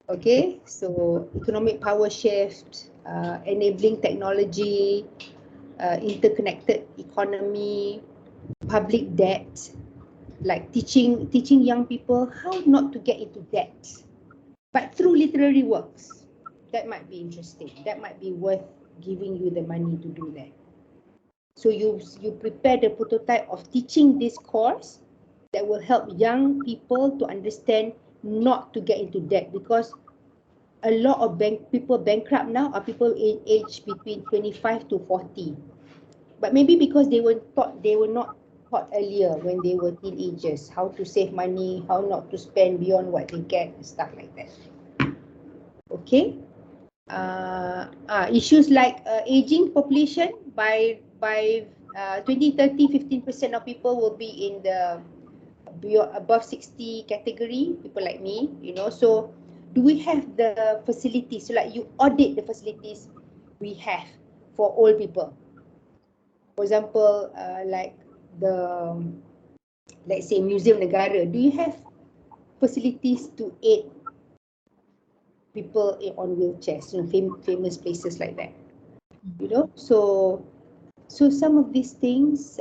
Okay, so economic power shift, enabling technology, interconnected economy, public debt, like teaching young people how not to get into debt, but through literary works. That might be interesting. That might be worth giving you the money to do that. So you prepare the prototype of teaching this course that will help young people to understand not to get into debt, because a lot of people bankrupt now are people in age between 25 to 40. But maybe because they were not taught earlier when they were teenagers how to save money, how not to spend beyond what they get, and stuff like that. Okay. Issues like aging population by 2030, 15% of people will be in the above 60 category, people like me, you know. So do we have the facilities? So like you audit the facilities we have for old people. For example, like the, let's say, Museum Negara, do you have facilities to aid people on wheelchairs, you know, famous places like that, you know? So some of these things,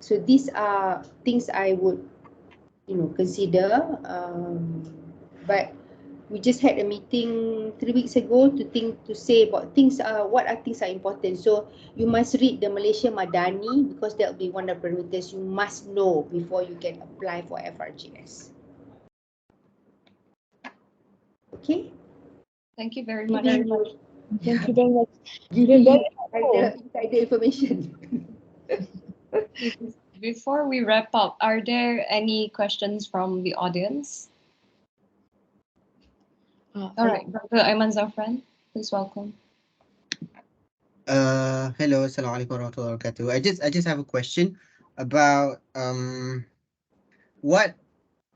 so these are things I would, you know, consider. But we just had a meeting 3 weeks ago to say about things, what are things are important. So you must read the Malaysia Madani, because that will be one of the parameters you must know before you can apply for FRGS. Okay. Thank you very much. Thank you very much. Giving Very you insider information. Before we wrap up, are there any questions from the audience? All right, Dr. Aiman Zafran, please welcome. Hello, Assalamualaikum warahmatullahi wabarakatuh. I just have a question about what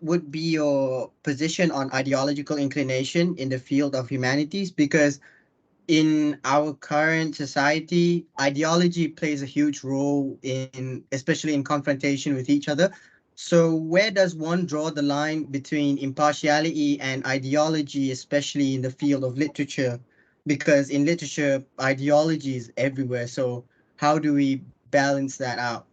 would be your position on ideological inclination in the field of humanities? Because in our current society, ideology plays a huge role in, especially in confrontation with each other. So where does one draw the line between impartiality and ideology, especially in the field of literature? Because in literature, ideology is everywhere. So how do we balance that out?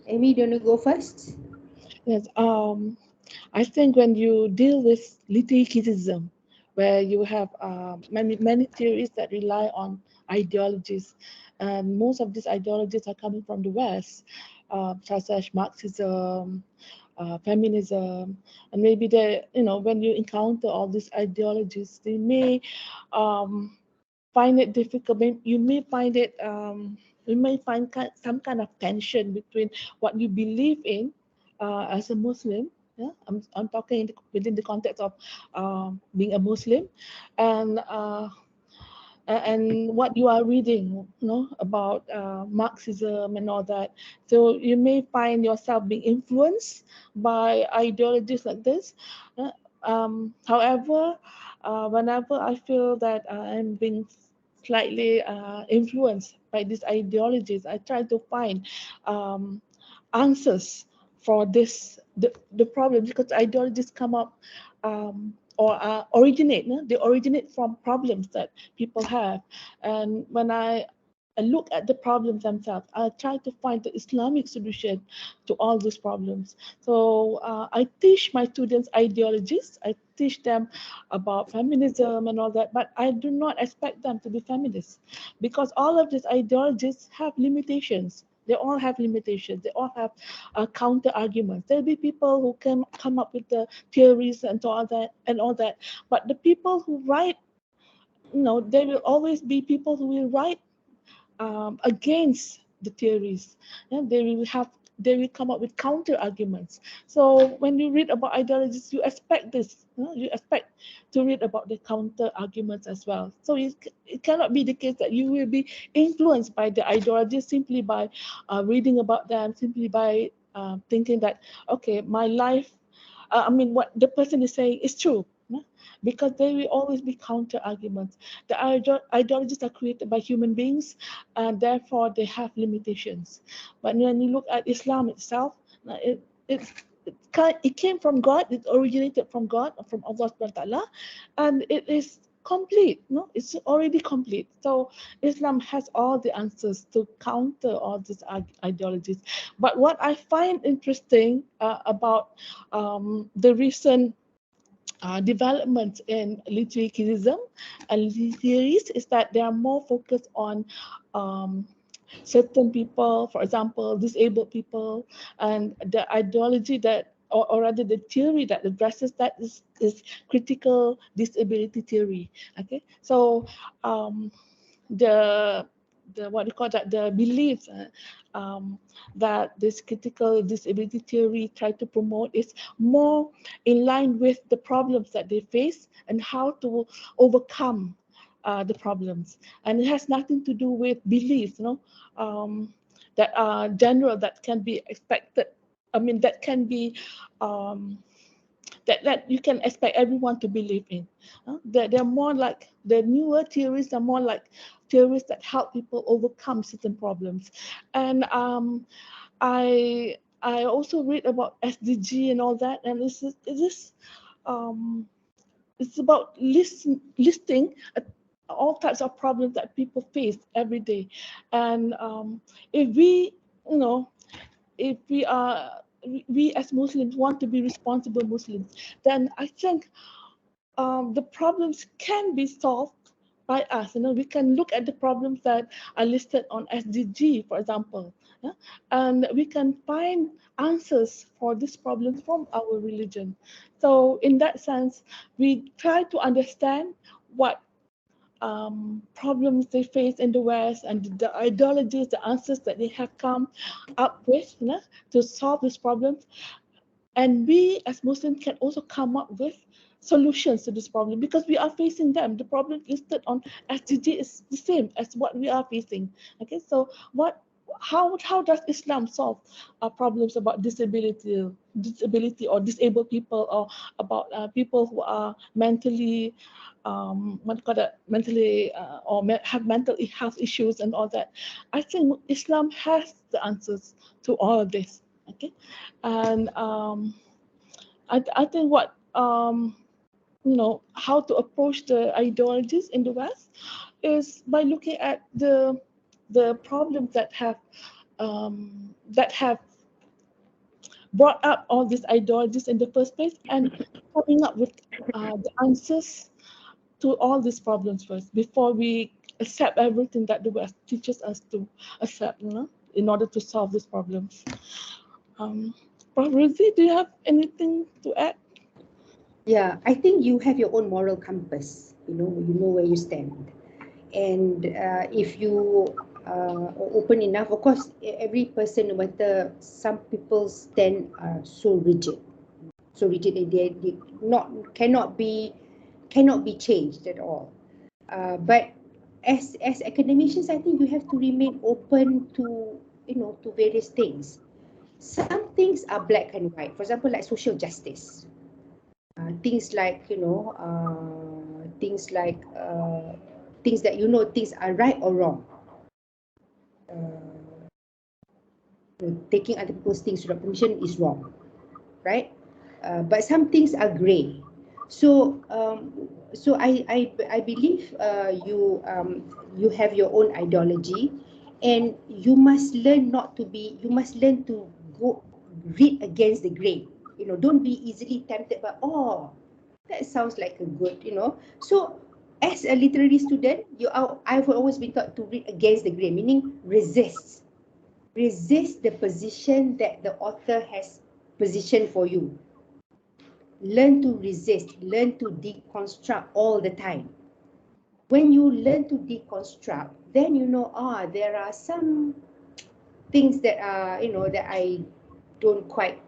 Amy, do you want to go first? Yes. I think when you deal with literary criticism, where you have many theories that rely on ideologies, and most of these ideologies are coming from the West, such as Marxism, feminism, and maybe when you encounter all these ideologies, they may find it difficult. You may find it. You may find some kind of tension between what you believe in as a Muslim. Yeah, I'm talking within the context of being a Muslim, and what you are reading, about Marxism and all that. So you may find yourself being influenced by ideologies like this. However, whenever I feel that I'm being slightly influenced by these ideologies, I try to find answers for the problem, because ideologies come up or originate. They originate from problems that people have, and when I look at the problems themselves, I try to find the Islamic solution to all these problems. So I teach my students ideologies. I teach them about feminism and all that, but I do not expect them to be feminists, because all of these ideologies have limitations. They all have limitations. They all have counter arguments. There'll be people who can come up with the theories and all that. But the people who write, there will always be people who will write against the theories. And they will come up with counter arguments. So when you read about ideologies, you expect this. You expect to read about the counter arguments as well. So it cannot be the case that you will be influenced by the ideologies simply by reading about them, simply by thinking that, okay, my life what the person is saying is true. Because there will always be counter arguments. The ideologies are created by human beings, and therefore they have limitations. But when you look at Islam itself, it, it, it came from God, it originated from God, from Allah subhanahu wa ta'ala, and it is complete. It's already complete. So Islam has all the answers to counter all these ideologies. But what I find interesting about the recent developments in literary criticism and literary theories is that they are more focused on certain people, for example, disabled people, and the ideology that, or rather the theory that addresses that is critical disability theory. Okay, so the what do you call that, the beliefs that this critical disability theory try to promote is more in line with the problems that they face and how to overcome the problems, and it has nothing to do with beliefs, that are general, that can be expected. That can be that you can expect everyone to believe in. They're more like, the newer theories are more like theories that help people overcome certain problems. And I also read about SDG and all that, and it's about listing all types of problems that people face every day. And if we, if we as Muslims want to be responsible Muslims, then I think the problems can be solved by us. We can look at the problems that are listed on SDG, for example, and we can find answers for these problems from our religion. So in that sense, we try to understand what problems they face in the West, and the ideologies, the answers that they have come up with, to solve these problems. And we as Muslims can also come up with solutions to this problem, because we are facing them. The problem listed on SDG is the same as what we are facing. Okay, so how does Islam solve problems about disability or disabled people, or about people who are mentally mentally or have mental health issues and all that? I think Islam has the answers to all of this. Okay, and I think what how to approach the ideologies in the West is by looking at the problems that have brought up all these ideologies in the first place, and coming up with the answers to all these problems first, before we accept everything that the West teaches us to accept, in order to solve these problems. Prof. Ruzi, do you have anything to add? Yeah, I think you have your own moral compass. You know where you stand, and if you are open enough, of course, every person, no matter, some people stand so rigid that they cannot be changed at all. But as academicians, I think you have to remain open to to various things. Some things are black and white. For example, like social justice. Things like things like things that things are right or wrong. Taking other people's things without permission is wrong, right? But some things are grey. So I believe you have your own ideology, and you must learn you must learn to go read against the grain. Don't be easily tempted by, that sounds like a good, So as a literary student, I've always been taught to read against the grain, meaning resist the position that the author has positioned for you. Learn to resist, learn to deconstruct all the time. When you learn to deconstruct, then there are some things that are, that I don't quite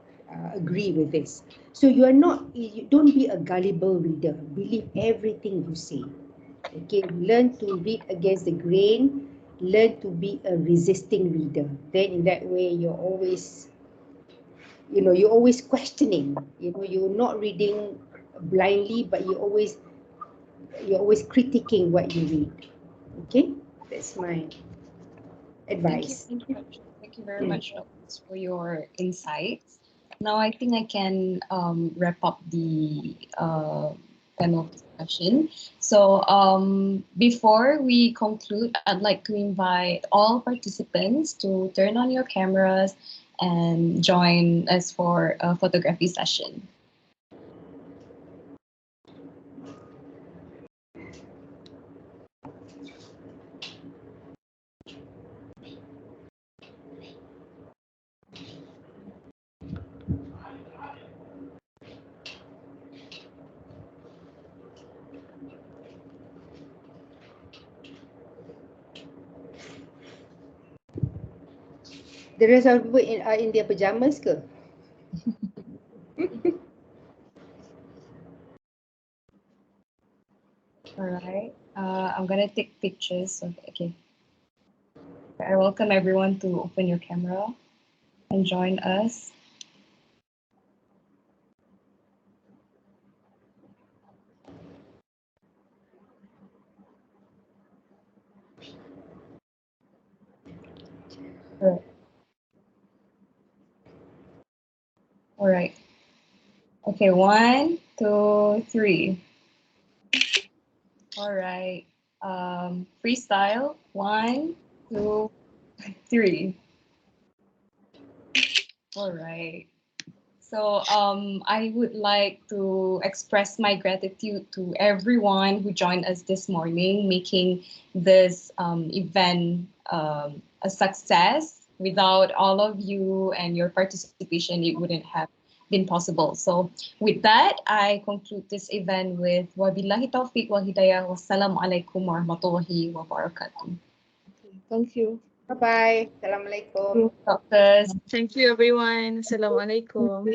agree with this. So don't be a gullible reader. Believe everything you say. Okay, learn to read against the grain, learn to be a resisting reader. Then in that way, you're always you're always questioning. You're not reading blindly, but you're always critiquing what you read. Okay, that's my advice. Thank you very much, Doctors, for your insights. Now I think I can wrap up the panel discussion. So before we conclude, I'd like to invite all participants to turn on your cameras and join us for a photography session. The rest of the people are in their pajamas ke? All right. I'm gonna take pictures. Okay. I welcome everyone to open your camera and join us. All right. Okay, 1, 2, 3. All right. Freestyle. 1, 2, 3. All right. So I would like to express my gratitude to everyone who joined us this morning, making this event a success. Without all of you and your participation, it wouldn't have been possible. So with that, I conclude this event with wabillahi taufiq wal hidayah. Wassalamualaikum warahmatullahi wabarakatuh. Thank you. Bye bye. Assalamualaikum. Doctors. Thank you, everyone. Assalamualaikum.